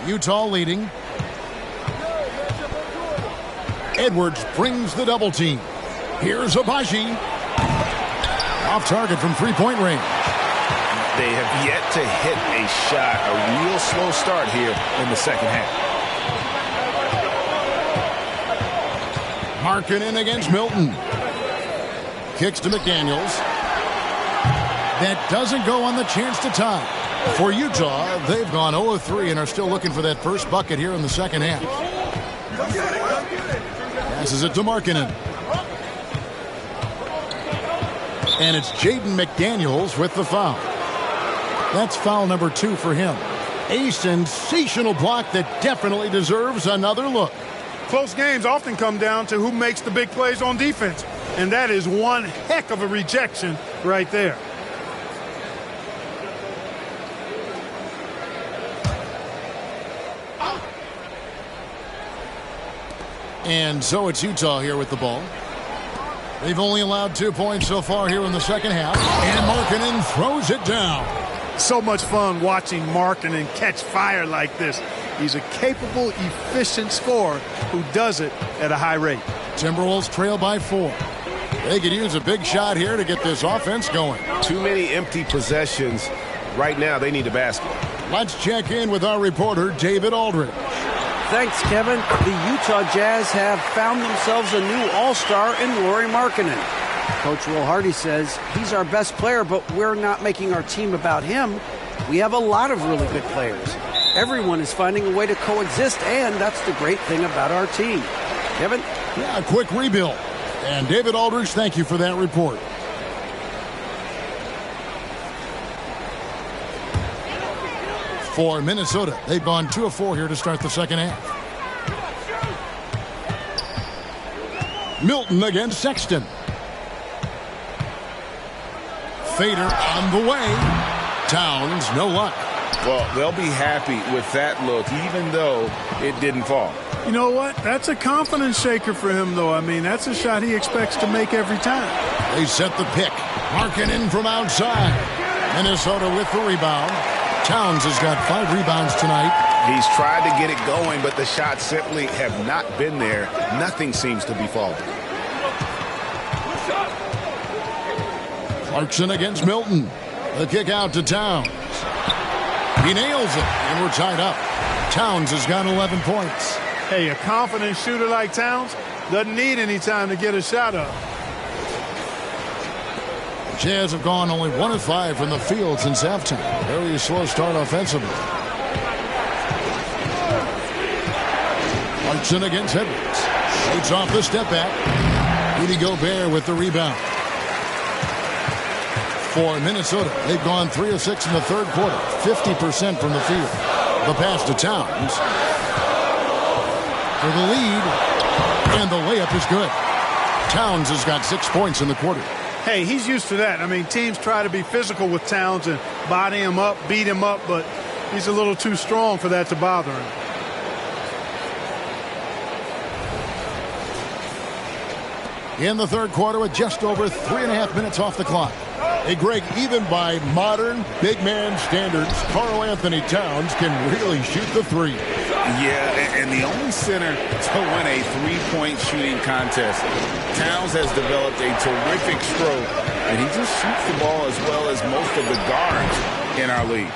Utah leading. Edwards brings the double team. Here's Abaji. Off target from three-point range. They have yet to hit a shot. A real slow start here in the second half. Markkanen against Milton. Kicks to McDaniels. That doesn't go on the chance to tie. For Utah, they've gone 0-3 and are still looking for that first bucket here in the second half. Passes it to Markkanen. And it's Jaden McDaniels with the foul. That's foul number 2 for him. A sensational block that definitely deserves another look. Close games often come down to who makes the big plays on defense. And that is one heck of a rejection right there. And so it's Utah here with the ball. They've only allowed 2 points so far here in the second half. And Markkanen throws it down. So much fun watching Markkanen catch fire like this. He's a capable, efficient scorer who does it at a high rate. Timberwolves trail by 4. They could use a big shot here to get this offense going. Too many empty possessions. Right now, they need a basket. Let's check in with our reporter, David Aldridge. Thanks, Kevin. The Utah Jazz have found themselves a new all-star in Lauri Markkanen. Coach Will Hardy says he's our best player, but we're not making our team about him. We have a lot of really good players. Everyone is finding a way to coexist, and that's the great thing about our team. Kevin? Yeah, a quick rebuild. And David Aldridge, thank you for that report. For Minnesota, they've gone 2 of 4 here to start the second half. Milton against Sexton. Fader on the way. Towns, no luck. Well, they'll be happy with that look, even though it didn't fall. You know what? That's a confidence shaker for him, though. I mean, that's a shot he expects to make every time. They set the pick. Markkanen from outside. Minnesota with the rebound. Towns has got 5 rebounds tonight. He's tried to get it going, but the shots simply have not been there. Nothing seems to be falling. Clarkson against Milton. The kick out to Towns. He nails it, and we're tied up. Towns has got 11 points. Hey, a confident shooter like Towns doesn't need any time to get a shot up. Jazz have gone only 1 of 5 from the field since halftime. Very slow start offensively. Clarkson against Edwards. Shoots off the step back. Rudy Gobert with the rebound. For Minnesota, they've gone 3 of 6 in the third quarter. 50% from the field. The pass to Towns. For the lead. And the layup is good. Towns has got 6 points in the quarter. Hey, he's used to that. I mean, teams try to be physical with Towns and body him up, beat him up, but he's a little too strong for that to bother him. in the third quarter with just over 3.5 minutes off the clock. Hey, Greg, even by modern big man standards, Karl Anthony Towns can really shoot the three. Yeah, and the only center to win a three-point shooting contest. Towns has developed a terrific stroke, and he just shoots the ball as well as most of the guards in our league.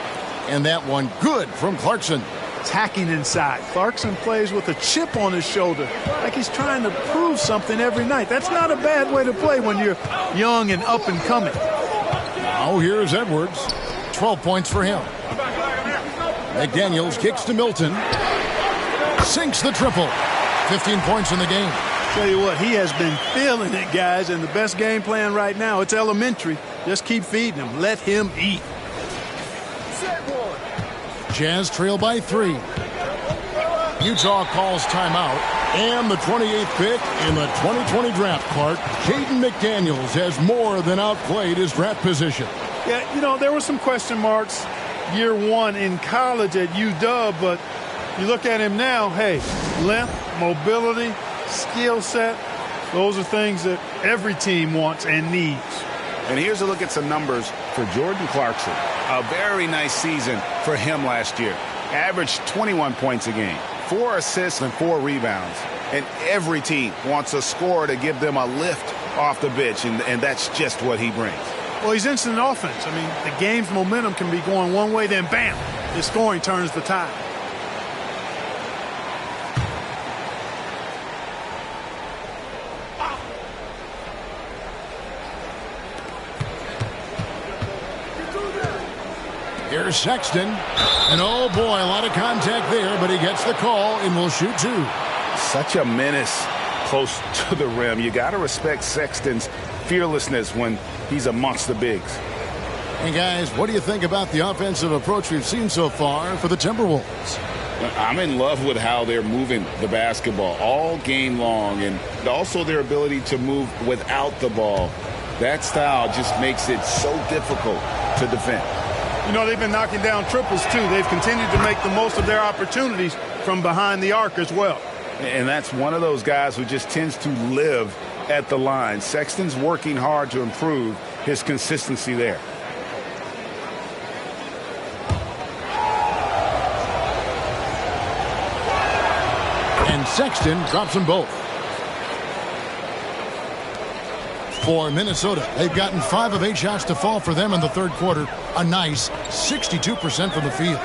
And that one good from Clarkson. Attacking inside. Clarkson plays with a chip on his shoulder, like he's trying to prove something every night. That's not a bad way to play when you're young and up and coming. Now here's Edwards. 12 points for him. McDaniels kicks to Milton. Sinks the triple. 15 points in the game. Tell you what, he has been feeling it, guys, and the best game plan right now, it's elementary. Just keep feeding him. Let him eat. Jazz trail by 3. Utah calls timeout. And the 28th pick in the 2020 draft, Clark, Jaden McDaniels has more than outplayed his draft position. Yeah, you know, there were some question marks year one in college at UW, but you look at him now, hey, length, mobility, skill set, those are things that every team wants and needs. And here's a look at some numbers for Jordan Clarkson. A very nice season for him last year. Averaged 21 points a game, 4 assists and 4 rebounds. And every team wants a scorer to give them a lift off the bench, and that's just what he brings. Well, he's instant offense. I mean, the game's momentum can be going one way, then bam, his scoring turns the tide. Here's Sexton. And oh boy, a lot of contact there, but he gets the call and will shoot 2. Such a menace close to the rim. You got to respect Sexton's fearlessness when he's amongst the bigs. And guys, what do you think about the offensive approach we've seen so far for the Timberwolves? I'm in love with how they're moving the basketball all game long, and also their ability to move without the ball. That style just makes it so difficult to defend. You know, they've been knocking down triples, too. They've continued to make the most of their opportunities from behind the arc as well. And that's one of those guys who just tends to live at the line. Sexton's working hard to improve his consistency there. And Sexton drops them both. For Minnesota, they've gotten 5 of 8 shots to fall for them in the third quarter. A nice 62% from the field.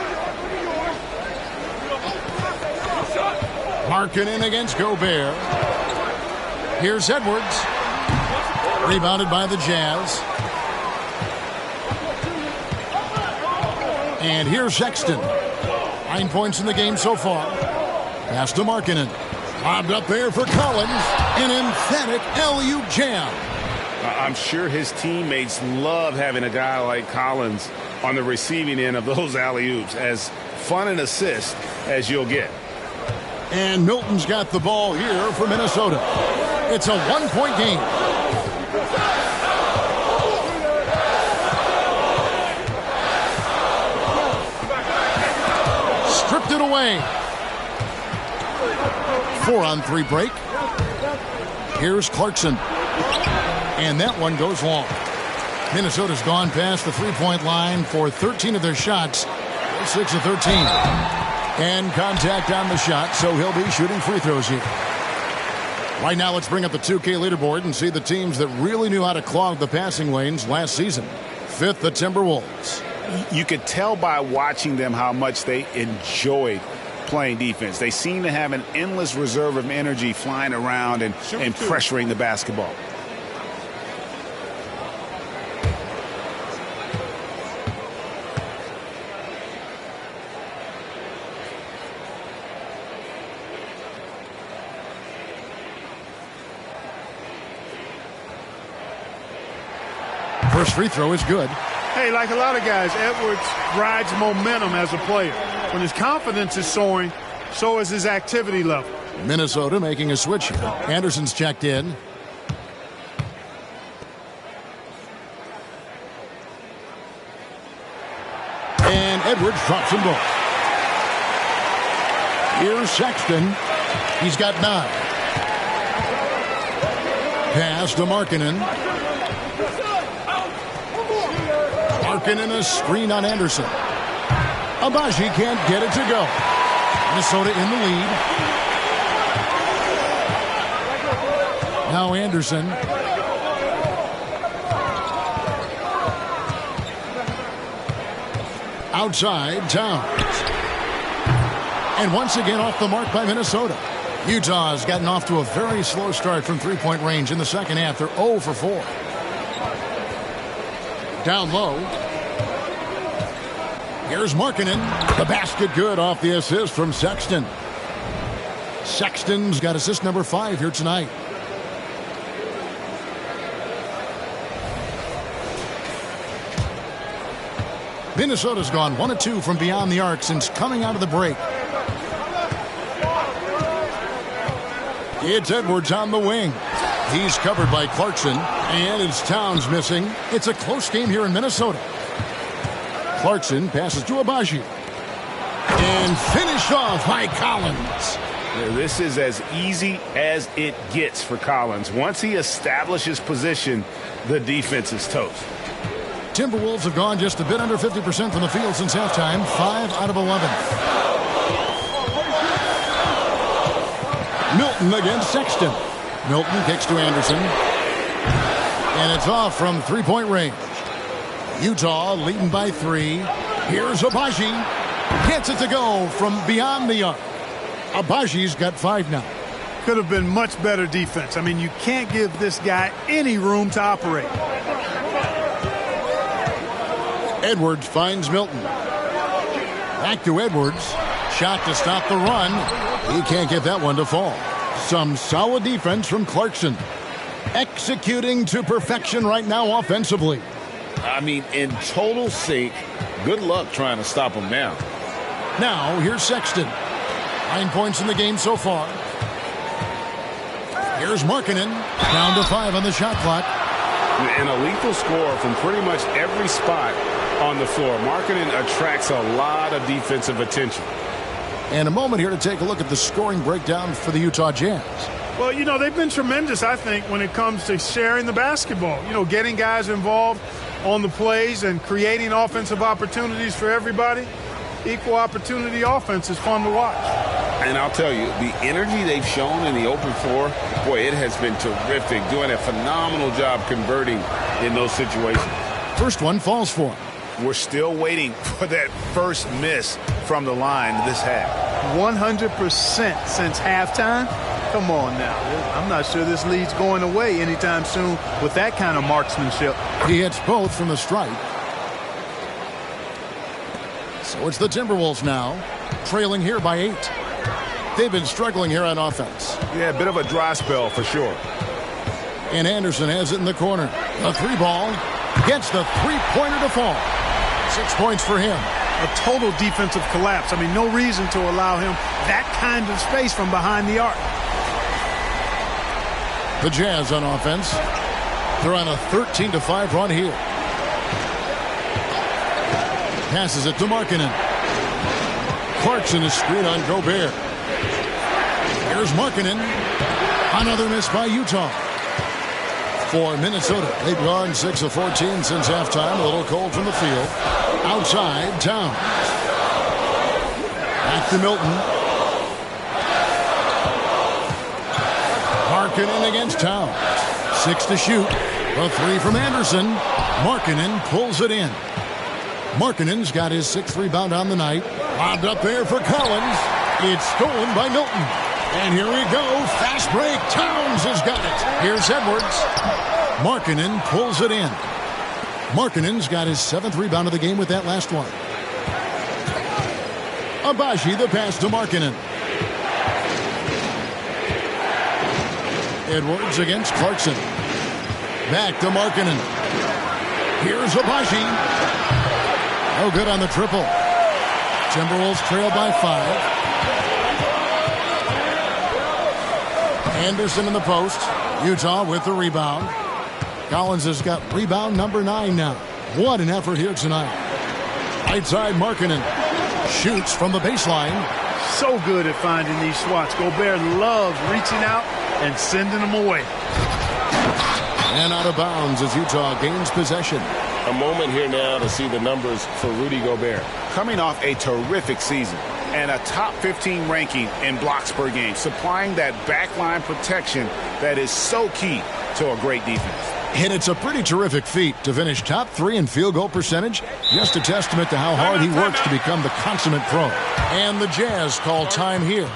Markkanen against Gobert. Here's Edwards. Rebounded by the Jazz. And here's Sexton. 9 points in the game so far. Pass to Markkanen. Lobbed up there for Collins. An emphatic LU jam. I'm sure his teammates love having a guy like Collins on the receiving end of those alley-oops. As fun an assist as you'll get. And Milton's got the ball here for Minnesota. It's a 1-point game. Stripped it away. 4-on-3 break. Here's Clarkson. And that one goes long. Minnesota's gone past the three-point line for 13 of their shots. 6 of 13. And contact on the shot, so he'll be shooting free throws here. Right now, let's bring up the 2K leaderboard and see the teams that really knew how to clog the passing lanes last season. 5th, the Timberwolves. You could tell by watching them how much they enjoyed playing defense. They seem to have an endless reserve of energy flying around and pressuring the basketball. First free throw is good. Hey, like a lot of guys, Edwards rides momentum as a player. When his confidence is soaring, so is his activity level. Minnesota making a switch here. Anderson's checked in. And Edwards drops them both. Here's Sexton. He's got 9. pass to Markkanen. Markkanen a screen on Anderson. Agbaji can't get it to go. Minnesota in the lead. Now Anderson. Outside, Towns. And once again off the mark by Minnesota. Utah's gotten off to a very slow start from three-point range in the second half. They're 0 for 4. Down low. Here's Markkanen. The basket good off the assist from Sexton. Sexton's got assist number 5 here tonight. Minnesota's gone 1 of 2 from beyond the arc since coming out of the break. It's Edwards on the wing. He's covered by Clarkson, and it's Towns missing. It's a close game here in Minnesota. Clarkson passes to Agbaji. And finished off by Collins. This is as easy as it gets for Collins. Once he establishes position, the defense is toast. Timberwolves have gone just a bit under 50% from the field since halftime. 5 out of 11. Milton against Sexton. Milton kicks to Anderson. And it's off from three-point range. Utah leading by 3. Here's Agbaji. Gets it to go from beyond the arc. Abaji's got 5 now. Could have been much better defense. I mean, you can't give this guy any room to operate. Edwards finds Milton. Back to Edwards. Shot to stop the run. He can't get that one to fall. Some solid defense from Clarkson. Executing to perfection right now offensively. I mean, in total sync. Good luck trying to stop him now. Now, here's Sexton. 9 points in the game so far. Here's Markkanen. Down to 5 on the shot clock. And a lethal score from pretty much every spot on the floor. Markkanen attracts a lot of defensive attention. And a moment here to take a look at the scoring breakdown for the Utah Jazz. Well, you know, they've been tremendous, I think, when it comes to sharing the basketball. You know, getting guys involved on the plays and creating offensive opportunities for everybody. Equal opportunity offense is fun to watch. And I'll tell you, the energy they've shown in the open floor, boy, it has been terrific. Doing a phenomenal job converting in those situations. First one falls for him. We're still waiting for that first miss from the line this half. 100% since halftime? Come on now. I'm not sure this lead's going away anytime soon with that kind of marksmanship. He hits both from the stripe. So it's the Timberwolves now, trailing here by 8. They've been struggling here on offense. Yeah, a bit of a dry spell for sure. And Anderson has it in the corner. The 3-ball gets the 3-pointer to fall. 6 points for him. A total defensive collapse. I mean, no reason to allow him that kind of space from behind the arc. The Jazz on offense. They're on a 13-5 run here. Passes it to Markkanen. Clarkson is screened on Gobert. Here's Markkanen. Another miss by Utah. For Minnesota, they've gone 6 of 14 since halftime. A little cold from the field. Outside, Towns. Back to Milton. Markkanen against Towns. 6 to shoot. A 3 from Anderson. Markkanen pulls it in. Markkanen's got his 6th rebound on the night. Lobbed up there for Collins. It's stolen by Milton. And here we go. Fast break. Towns has got it. Here's Edwards. Markkanen pulls it in. Markkanen's got his 7th rebound of the game with that last one. Agbaji the pass to Markkanen. Edwards against Clarkson. Back to Markkanen. Here's Agbaji. No good on the triple. Timberwolves trail by 5. Anderson in the post. Utah with the rebound. Collins has got rebound number 9 now. What an effort here tonight. Right side, Markkanen shoots from the baseline. So good at finding these swats. Gobert loves reaching out and sending them away. And out of bounds as Utah gains possession. A moment here now to see the numbers for Rudy Gobert. Coming off a terrific season and a top 15 ranking in blocks per game, supplying that backline protection that is so key to a great defense. And it's a pretty terrific feat to finish top 3 in field goal percentage. Just a testament to how hard he works to become the consummate pro. And the Jazz call time here.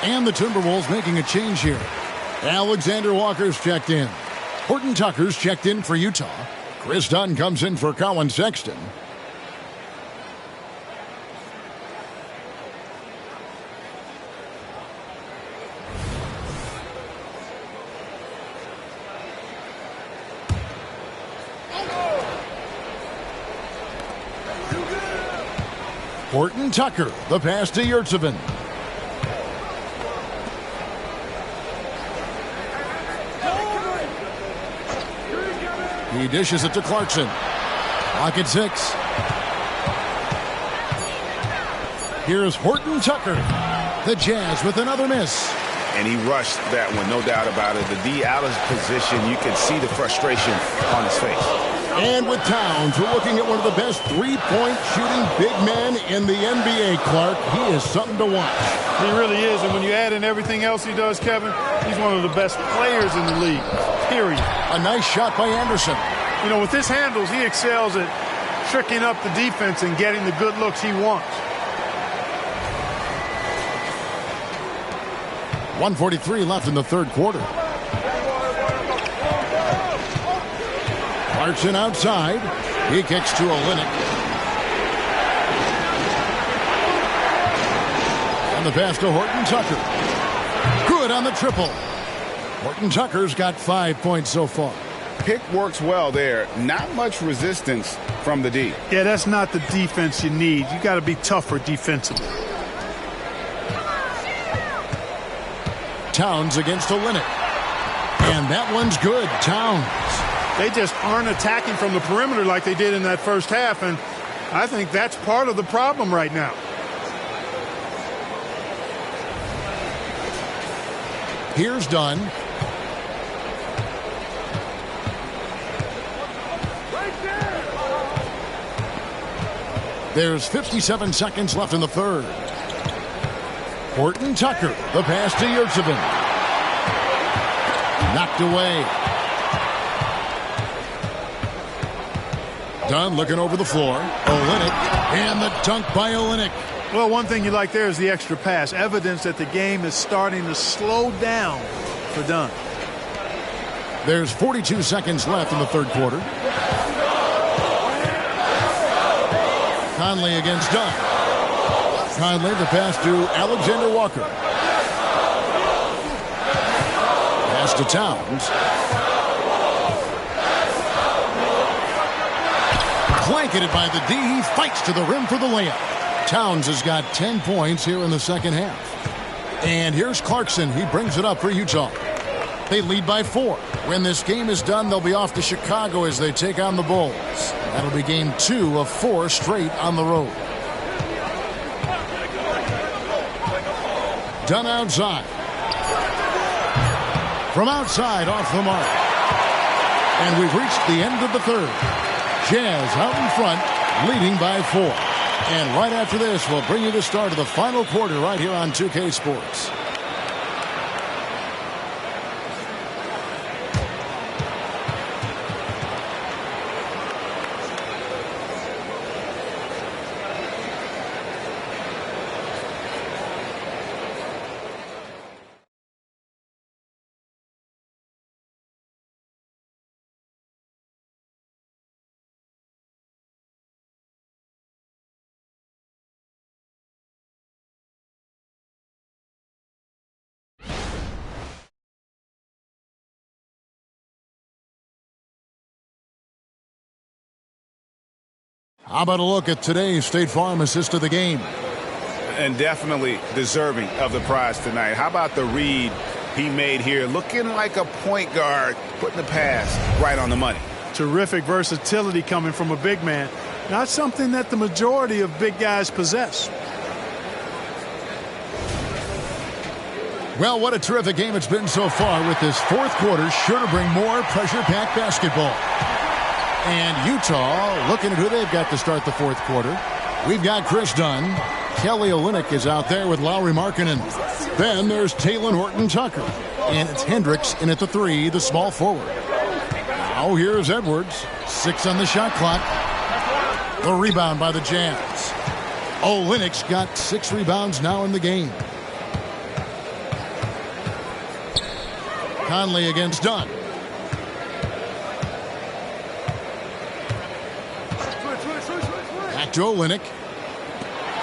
And the Timberwolves making a change here. Alexander Walker's checked in. Horton Tucker's checked in for Utah. Chris Dunn comes in for Colin Sexton. Horton Tucker, the pass to Yurtseven. He dishes it to Clarkson. Clock at 6. Here's Horton Tucker. The Jazz with another miss. And he rushed that one, no doubt about it. The D out of position, you can see the frustration on his face. And with Towns, we're looking at one of the best three-point shooting big men in the NBA, Clark. He is something to watch. He really is, and when you add in everything else he does, Kevin, he's one of the best players in the league, period. A nice shot by Anderson. You know, with his handles, he excels at tricking up the defense and getting the good looks he wants. 1:43 left in the third quarter. Clarkson outside. He kicks to Olynyk. And the pass to Horton Tucker. Good on the triple. Horton Tucker's got 5 points so far. Pick works well there. Not much resistance from the D. Yeah, that's not the defense you need. You got to be tougher defensively. Towns against Olynyk. And that one's good. Towns. They just aren't attacking from the perimeter like they did in that first half, and I think that's part of the problem right now. Here's Dunn. There's 57 seconds left in the third. Horton Tucker, the pass to Yurtseven. Knocked away. Dunn looking over the floor. Olynyk, and the dunk by Olynyk. Well, one thing you like there is the extra pass. Evidence that the game is starting to slow down for Dunn. There's 42 seconds left in the third quarter. Conley against Dunn. Conley, the pass to Alexander Walker. Pass to Towns. Blanketed by the D. He fights to the rim for the layup. Towns has got 10 points here in the second half. And here's Clarkson. He brings it up for Utah. They lead by 4. When this game is done, they'll be off to Chicago as they take on the Bulls. That'll be game 2 of 4 straight on the road. Dunn outside. From outside, off the mark. And we've reached the end of the third. Jazz out in front, leading by 4. And right after this, we'll bring you the start of the final quarter right here on 2K Sports. How about a look at today's State Farm assist of the game? And definitely deserving of the prize tonight. How about the read he made here? Looking like a point guard, putting the pass right on the money. Terrific versatility coming from a big man. Not something that the majority of big guys possess. Well, what a terrific game it's been so far, with this fourth quarter sure to bring more pressure-packed basketball. And Utah looking at who they've got to start the fourth quarter. We've got Chris Dunn. Kelly Olynyk is out there with Lauri Markkanen. Then there's Talen Horton-Tucker. And it's Hendricks in at the 3, the small forward. Now here's Edwards. 6 on the shot clock. The rebound by the Jazz. Olynyk's got 6 rebounds now in the game. Conley against Dunn. Back to Olynyk.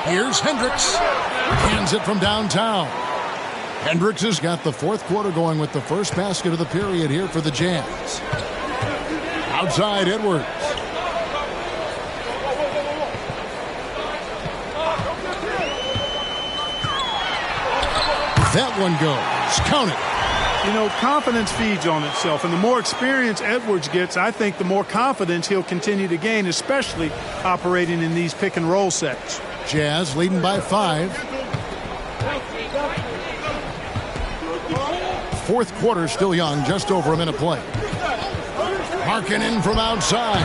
Here's Hendricks. Hands it from downtown. Hendricks has got the fourth quarter going with the first basket of the period here for the Jazz. Outside Edwards. That one goes. Count it. You know, confidence feeds on itself, and the more experience Edwards gets, I think the more confidence he'll continue to gain, especially operating in these pick and roll sets. Jazz leading by 5. Fourth quarter still young, just over a minute play. Markkanen from outside.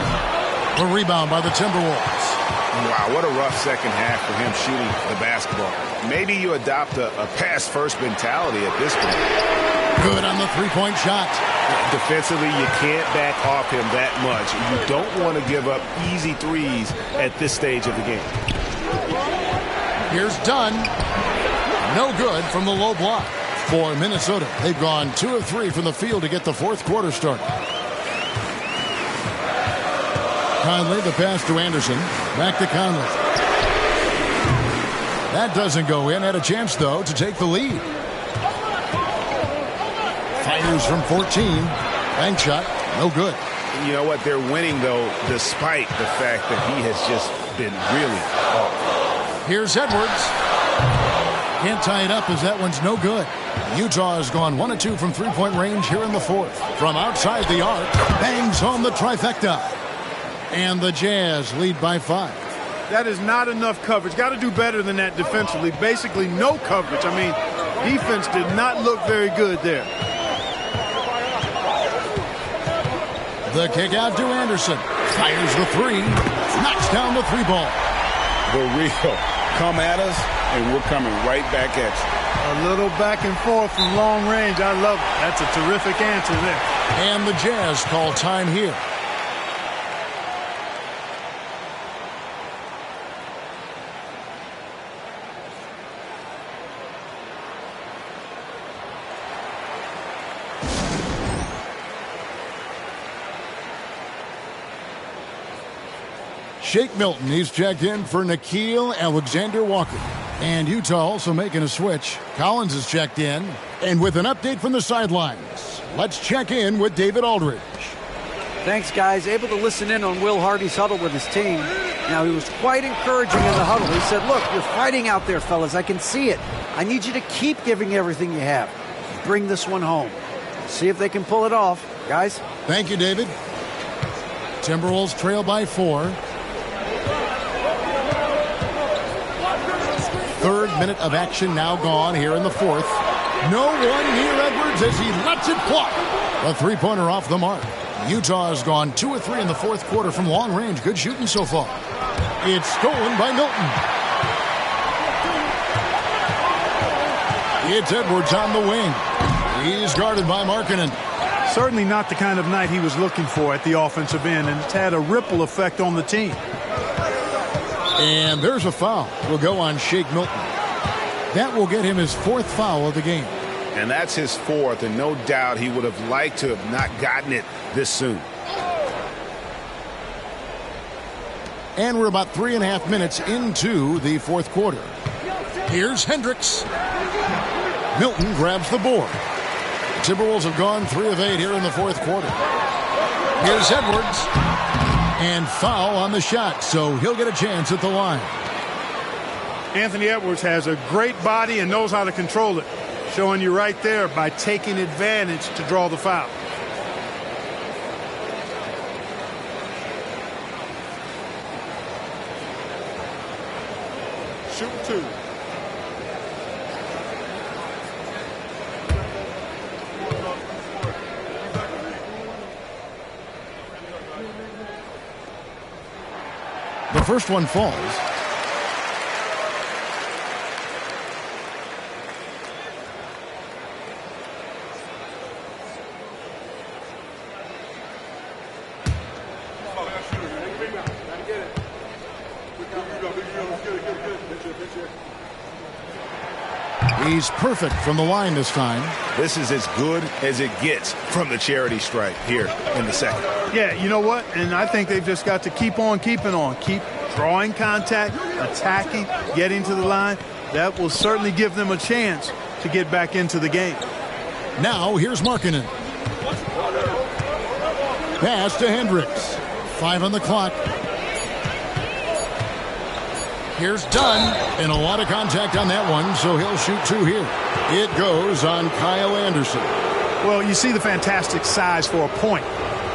The rebound by the Timberwolves. Wow, what a rough second half for him shooting the basketball. Maybe you adopt a pass-first mentality at this point. Good on the three-point shot. Defensively, you can't back off him that much. You don't want to give up easy threes at this stage of the game. Here's Dunn. No good from the low block for Minnesota. They've gone 2 of 3 from the field to get the fourth quarter started. Conley, the pass to Anderson. Back to Conley. That doesn't go in. Had a chance, though, to take the lead. Fires from 14. Bank shot. No good. You know what? They're winning, though, despite the fact that he has just been really off. Here's Edwards. Can't tie it up as that one's no good. Utah has gone 1 of 2 from three-point range here in the fourth. From outside the arc, bangs home the trifecta. And the Jazz lead by 5. That is not enough coverage. Got to do better than that defensively. Basically no coverage. I mean, defense did not look very good there. The kick out to Anderson. Fires the 3. Knocks down the 3 ball. The real come at us, and we're coming right back at you. A little back and forth from long range. I love it. That's a terrific answer there. And the Jazz call time here. Shake Milton, he's checked in for Nickeil Alexander-Walker. And Utah also making a switch. Collins is checked in. And with an update from the sidelines, let's check in with David Aldridge. Thanks, guys. Able to listen in on Will Hardy's huddle with his team. Now, he was quite encouraging in the huddle. He said, look, you're fighting out there, fellas. I can see it. I need you to keep giving everything you have. Bring this one home. See if they can pull it off. Guys? Thank you, David. Timberwolves trail by 4. Third minute of action now gone here in the fourth. No one near Edwards as he lets it fly. A three-pointer off the mark. Utah has gone 2 of 3 in the fourth quarter from long range. Good shooting so far. It's stolen by Milton. It's Edwards on the wing. He's guarded by Markkanen. Certainly not the kind of night he was looking for at the offensive end, and it's had a ripple effect on the team. And there's a foul. Will go on Shake Milton. That will get him his 4th foul of the game. And that's his 4th, and no doubt he would have liked to have not gotten it this soon. And we're about 3.5 minutes into the fourth quarter. Here's Hendricks. Milton grabs the board. The Timberwolves have gone 3 of 8 here in the fourth quarter. Here's Edwards. And foul on the shot, so he'll get a chance at the line. Anthony Edwards has a great body and knows how to control it, showing you right there by taking advantage to draw the foul. Shoot 2. The first one falls. He's perfect from the line this time. This is as good as it gets from the charity stripe here in the second. Yeah, you know what? And I think they've just got to keep on keeping on. Keep drawing contact, attacking, getting to the line. That will certainly give them a chance to get back into the game. Now here's Markkanen. Pass to Hendricks. 5 on the clock. Here's Dunn, and a lot of contact on that one, so he'll shoot 2 here. It goes on Kyle Anderson. Well, you see the fantastic size for a point.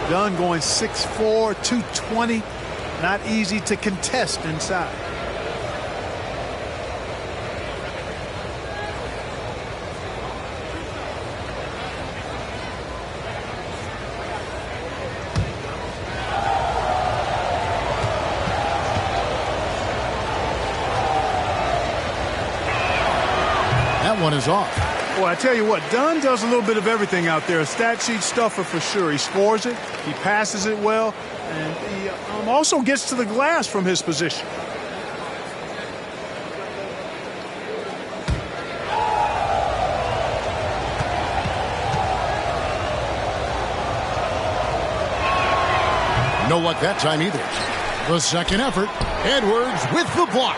Dunn going 6'4", 220. Not easy to contest inside. One is off. Well, I tell you what, Dunn does a little bit of everything out there. A stat sheet stuffer for sure. He scores it, he passes it well, and he also gets to the glass from his position. No luck that time either. The second effort, Edwards with the block.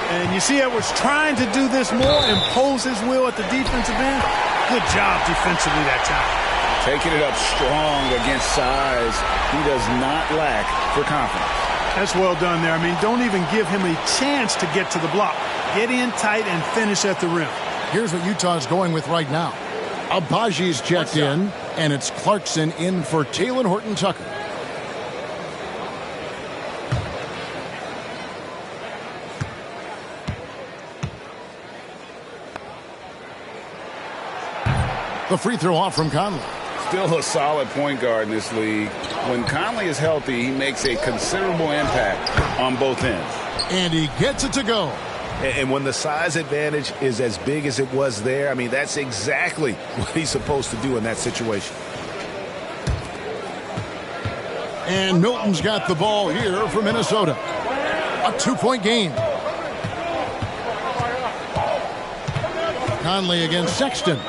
And you see Edwards trying to do this more, impose his will at the defensive end. Good job defensively that time. Taking it up strong against size. He does not lack for confidence. That's well done there. I mean, don't even give him a chance to get to the block. Get in tight and finish at the rim. Here's what Utah's going with right now. Abaji's checked in, and it's Clarkson in for Talen Horton-Tucker. The free throw off from Conley. Still a solid point guard in this league. When Conley is healthy, he makes a considerable impact on both ends. And he gets it to go. And when the size advantage is as big as it was there, I mean, that's exactly what he's supposed to do in that situation. And Milton's got the ball here for Minnesota. A 2-point game. Conley against Sexton.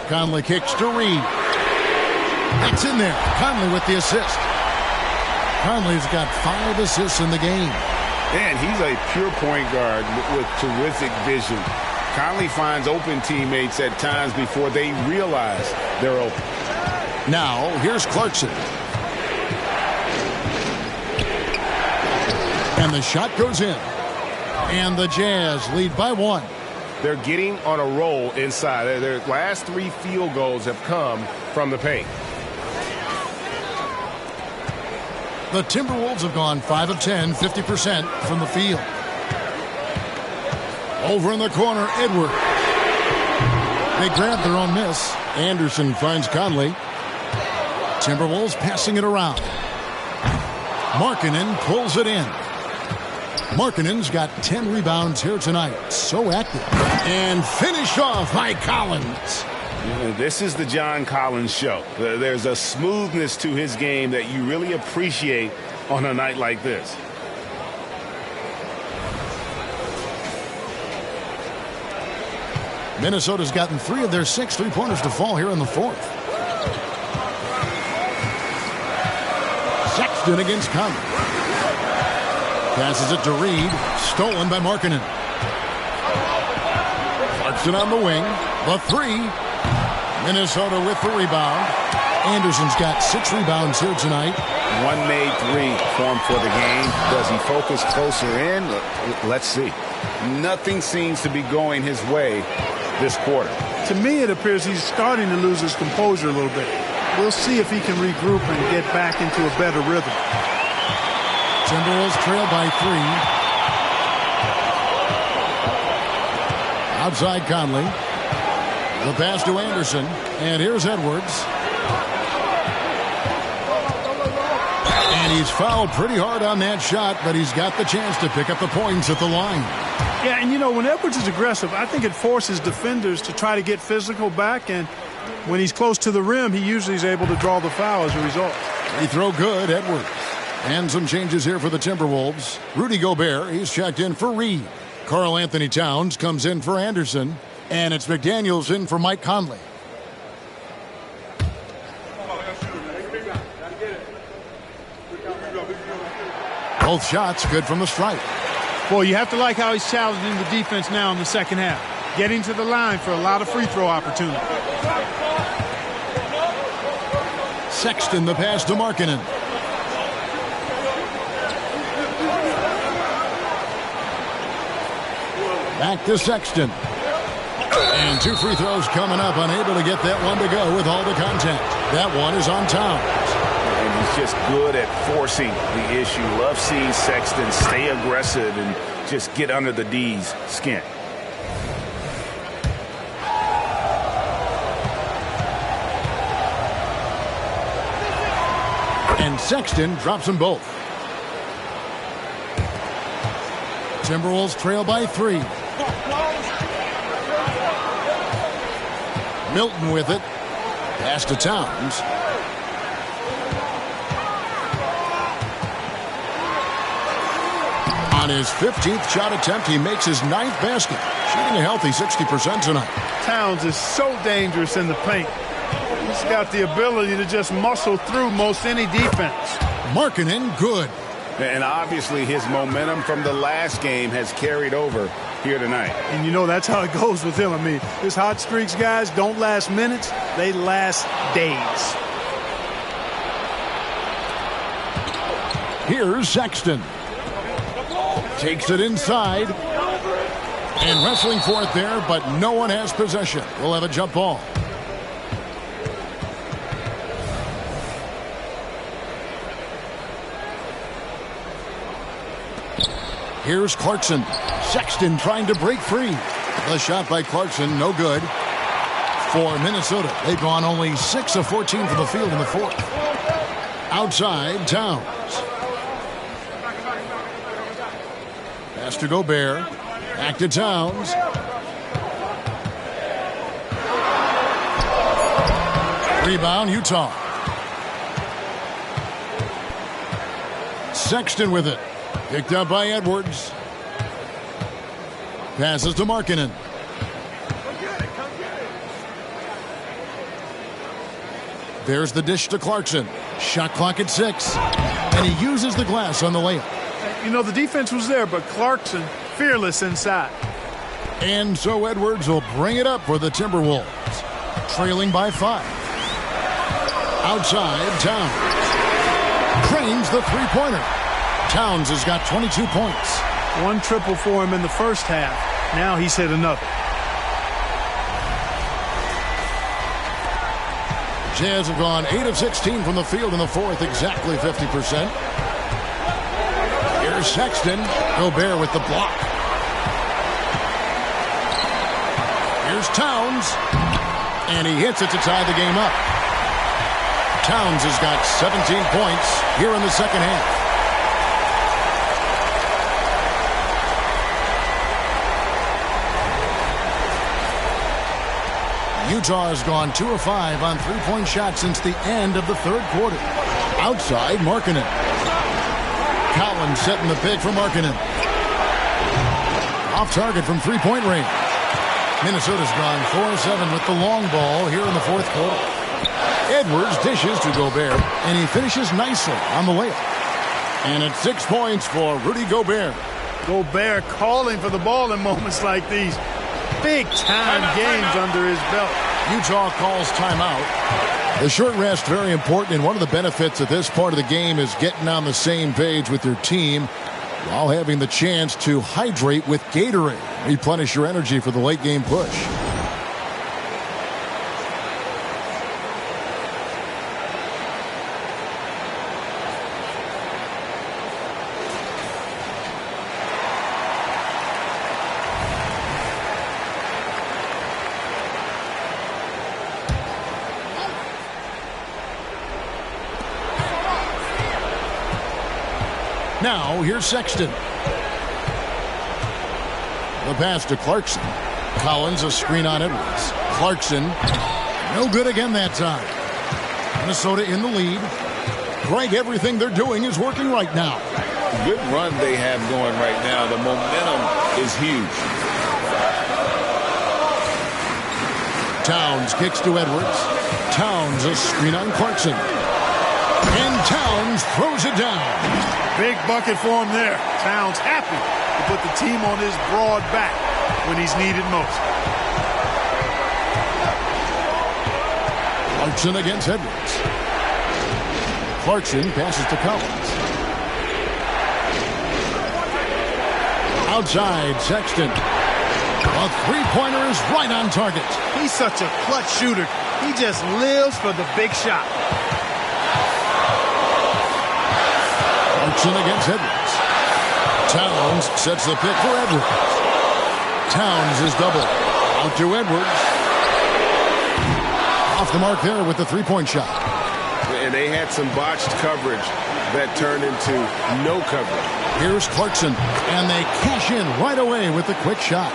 Conley kicks to Reed. That's in there. Conley with the assist. Conley's got 5 assists in the game. And he's a pure point guard with terrific vision. Conley finds open teammates at times before they realize they're open. Now, here's Clarkson. And the shot goes in. And the Jazz lead by 1. They're getting on a roll inside. Their last 3 field goals have come from the paint. The Timberwolves have gone 5 of 10, 50% from the field. Over in the corner, Edwards. They grab their own miss. Anderson finds Conley. Timberwolves passing it around. Markkanen pulls it in. Markkanen's got 10 rebounds here tonight. So active. And finished off by Collins. This is the John Collins show. There's a smoothness to his game that you really appreciate on a night like this. Minnesota's gotten 3 of their 6 3-pointers to fall here in the 4th. Sexton against Conley. Passes it to Reed. Stolen by Markkanen. Clarkson on the wing. The 3. Minnesota with the rebound. Anderson's got 6 rebounds here tonight. One made 3 for him for the game. Does he focus closer in? Let's see. Nothing seems to be going his way this quarter. To me, it appears he's starting to lose his composure a little bit. We'll see if he can regroup and get back into a better rhythm. Timberwolves trail by 3. Outside Conley. The pass to Anderson. And here's Edwards. And he's fouled pretty hard on that shot, but he's got the chance to pick up the points at the line. Yeah, and you know, when Edwards is aggressive, I think it forces defenders to try to get physical back, and when he's close to the rim, he usually is able to draw the foul as a result. They throw good, Edwards. And some changes here for the Timberwolves. Rudy Gobert, he's checked in for Reed. Karl Anthony Towns comes in for Anderson. And it's McDaniels in for Mike Conley. Both shots good from the stripe. Boy, you have to like how he's challenging the defense now in the second half. Getting to the line for a lot of free throw opportunity. Sexton the pass to Markkanen. Back to Sexton. And 2 free throws coming up. Unable to get that one to go with all the contact. That one is on Towns. And he's just good at forcing the issue. Love seeing Sexton stay aggressive and just get under the D's skin. And Sexton drops them both. Timberwolves trail by 3. Milton with it. Pass to Towns. On his 15th shot attempt, he makes his 9th basket. Shooting a healthy 60% tonight. Towns is so dangerous in the paint. He's got the ability to just muscle through most any defense. Markkanen good. And obviously his momentum from the last game has carried over here tonight. And you know that's how it goes with him. I mean, his hot streaks, guys, don't last minutes. They last days. Here's Sexton. Takes it inside. And wrestling for it there, but no one has possession. We'll have a jump ball. Here's Clarkson. Sexton trying to break free. The shot by Clarkson, no good. For Minnesota, they've gone only 6 of 14 from the field in the 4th. Outside, Towns. Pass to Gobert. Back to Towns. Rebound, Utah. Sexton with it. Picked up by Edwards. Passes to Markkanen. There's the dish to Clarkson. Shot clock at 6. And he uses the glass on the layup. You know, the defense was there, but Clarkson fearless inside. And so Edwards will bring it up for the Timberwolves. Trailing by 5. Outside, Towns. Trains the three-pointer. Towns has got 22 points. 1 triple for him in the first half. Now he's hit another. Jazz have gone 8 of 16 from the field in the 4th, exactly 50%. Here's Sexton. Gobert with the block. Here's Towns. And he hits it to tie the game up. Towns has got 17 points here in the second half. Utah has gone 2 of 5 on three-point shots since the end of the 3rd quarter. Outside, Markkanen. Collins setting the pick for Markkanen. Off target from three-point range. Minnesota's gone 4 of 7 with the long ball here in the 4th quarter. Edwards dishes to Gobert, and he finishes nicely on the layup. And it's 6 points for Rudy Gobert. Gobert calling for the ball in moments like these. Big-time games under his belt. Utah calls timeout. The short rest, very important, and one of the benefits of this part of the game is getting on the same page with your team while having the chance to hydrate with Gatorade. Replenish your energy for the late game push. Now, here's Sexton. The pass to Clarkson. Collins, a screen on Edwards. Clarkson, no good again that time. Minnesota in the lead. Greg, everything they're doing is working right now. Good run they have going right now. The momentum is huge. Towns kicks to Edwards. Towns, a screen on Clarkson. And Towns throws it down. Big bucket for him there. Towns happy to put the team on his broad back when he's needed most. Clarkson against Edwards. Clarkson passes to Collins. Outside, Sexton. A three-pointer is right on target. He's such a clutch shooter. He just lives for the big shot. Clarkson against Edwards. Towns sets the pick for Edwards. Towns is double. Out to Edwards. Off the mark there with the three-point shot. And they had some botched coverage that turned into no coverage. Here's Clarkson, and they cash in right away with the quick shot.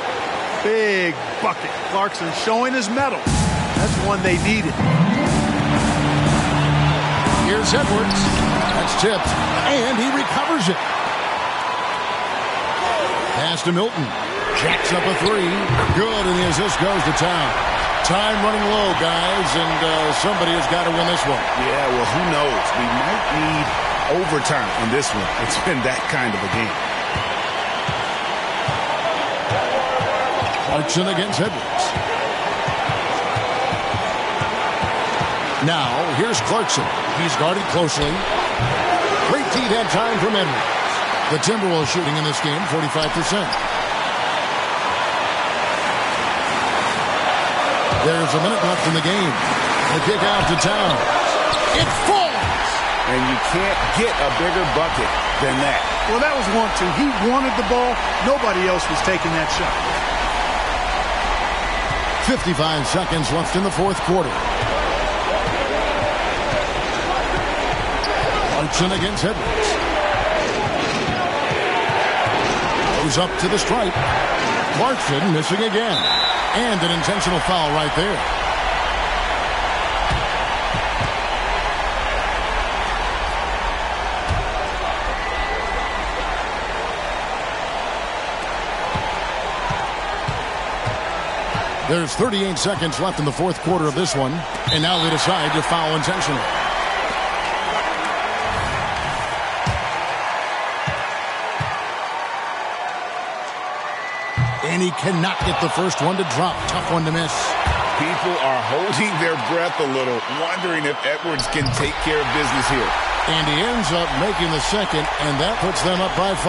Big bucket. Clarkson showing his mettle. That's one they needed. Here's Edwards. That's tipped, and he recovers it. Pass to Milton. Jacks up a three. Good, and the assist goes to Town. Time running low, guys, and somebody has got to win this one. Yeah, well, who knows? We might need overtime in this one. It's been that kind of a game. Clarkson against Edwards. Now, here's Clarkson. He's guarded closely. Great D that time from Edwards. The Timberwolves shooting in this game, 45%. There's a minute left in the game. The kick out to Towns. It falls! And you can't get a bigger bucket than that. Well, that was 1-2. He wanted the ball. Nobody else was taking that shot. 55 seconds left in the fourth quarter. Clarkson against Edwards. Goes up to the stripe. Clarkson missing again. And an intentional foul right there. There's 38 seconds left in the fourth quarter of this one. And now they decide to foul intentionally. And he cannot get the first one to drop. Tough one to miss. People are holding their breath a little, wondering if Edwards can take care of business here. And he ends up making the second, and that puts them up by 5.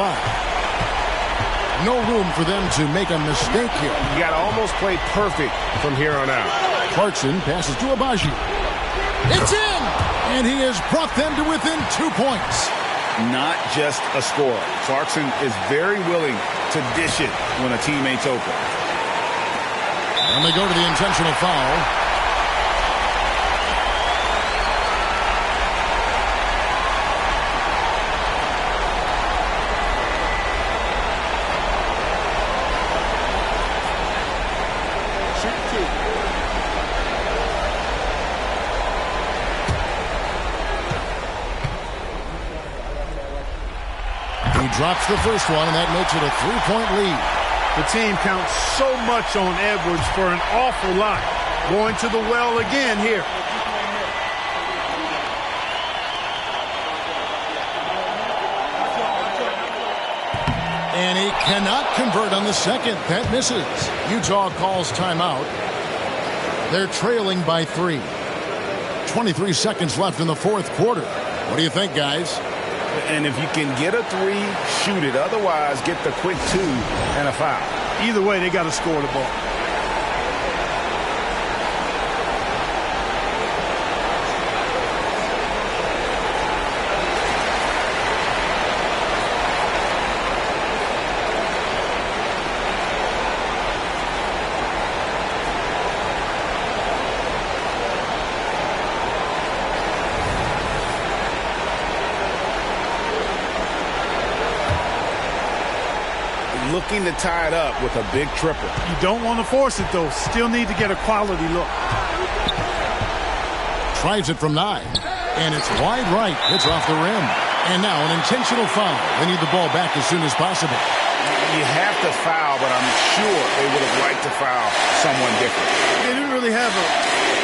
No room for them to make a mistake here. You got to almost play perfect from here on out. Clarkson passes to Abaji. It's in! And he has brought them to within 2 points. Not just a scorer. Clarkson is very willing to dish it when a teammate's open. And they go to the intentional foul. Drops the first one, and that makes it a 3-point lead. The team counts so much on Edwards for an awful lot. Going to the well again here. And he cannot convert on the second. That misses. Utah calls timeout. They're trailing by 3. 23 seconds left in the fourth quarter. What do you think, guys? And if you can get a 3, shoot it. Otherwise, get the quick 2 and a foul. Either way, they got to score the ball. Looking to tie it up with a big triple. You don't want to force it, though. Still need to get a quality look. Tries it from 9. And it's wide right. It's off the rim. And now an intentional foul. They need the ball back as soon as possible. You have to foul, but I'm sure they would have liked to foul someone different. They didn't really have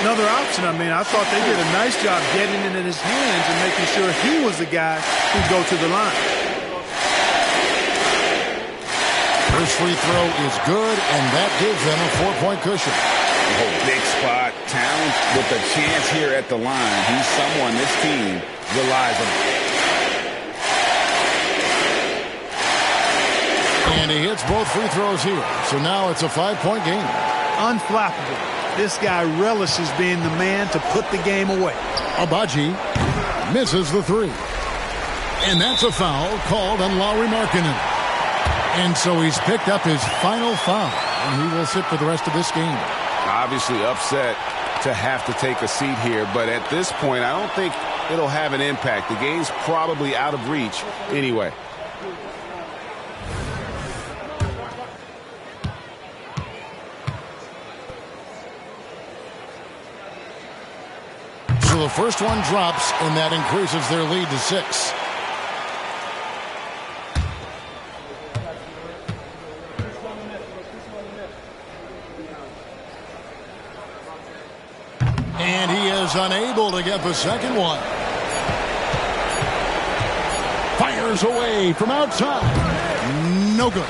another option. I mean, I thought they did a nice job getting it in his hands and making sure he was the guy who'd go to the line. First free throw is good, and that gives them a 4-point cushion. Oh, big spot. Towns with a chance here at the line. He's someone this team relies on. And he hits both free throws here. So now it's a 5-point game. Unflappable. This guy relishes being the man to put the game away. Abaji misses the 3. And that's a foul called on Lauri Markkanen. And so he's picked up his final foul, and he will sit for the rest of this game. Obviously upset to have to take a seat here, but at this point, I don't think it'll have an impact. The game's probably out of reach anyway. So the first one drops, and that increases their lead to 6. And he is unable to get the second one. Fires away from outside. No good.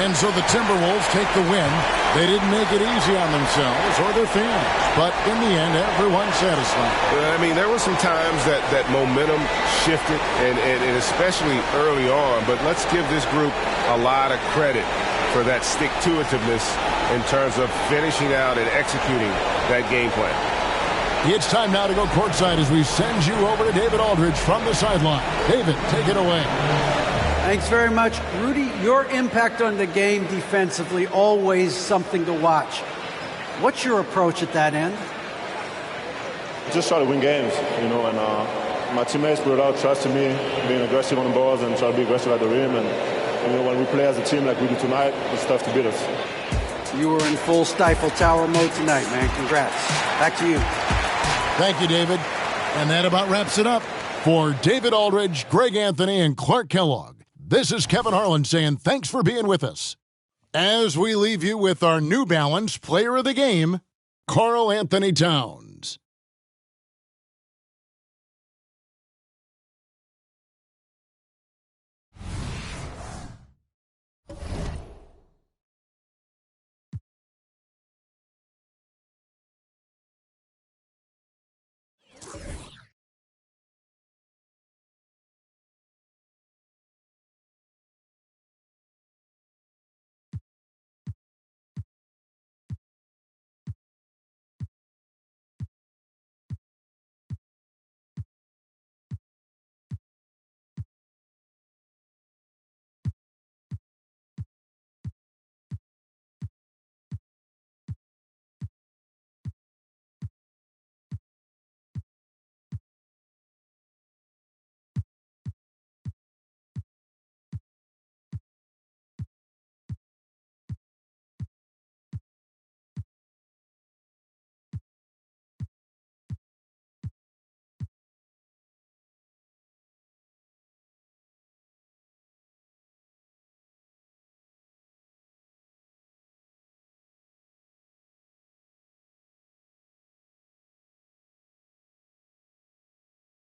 And so the Timberwolves take the win. They didn't make it easy on themselves or their fans. But in the end, everyone's satisfied. I mean, there were some times that momentum shifted, and especially early on. But let's give this group a lot of credit for that stick-to-itiveness in terms of finishing out and executing that game plan. It's time now to go courtside as we send you over to David Aldridge from the sideline. David, take it away. Thanks very much. Rudy, your impact on the game defensively, always something to watch. What's your approach at that end? Just try to win games, and my teammates put it out, trusting me, being aggressive on the balls and try to be aggressive at the rim. And, when we play as a team like we do tonight, it's tough to beat us. You were in full Stifle Tower mode tonight, man. Congrats. Back to you. Thank you, David. And that about wraps it up. For David Aldridge, Greg Anthony, and Clark Kellogg, this is Kevin Harlan saying thanks for being with us. As we leave you with our New Balance Player of the Game, Karl Anthony Towns.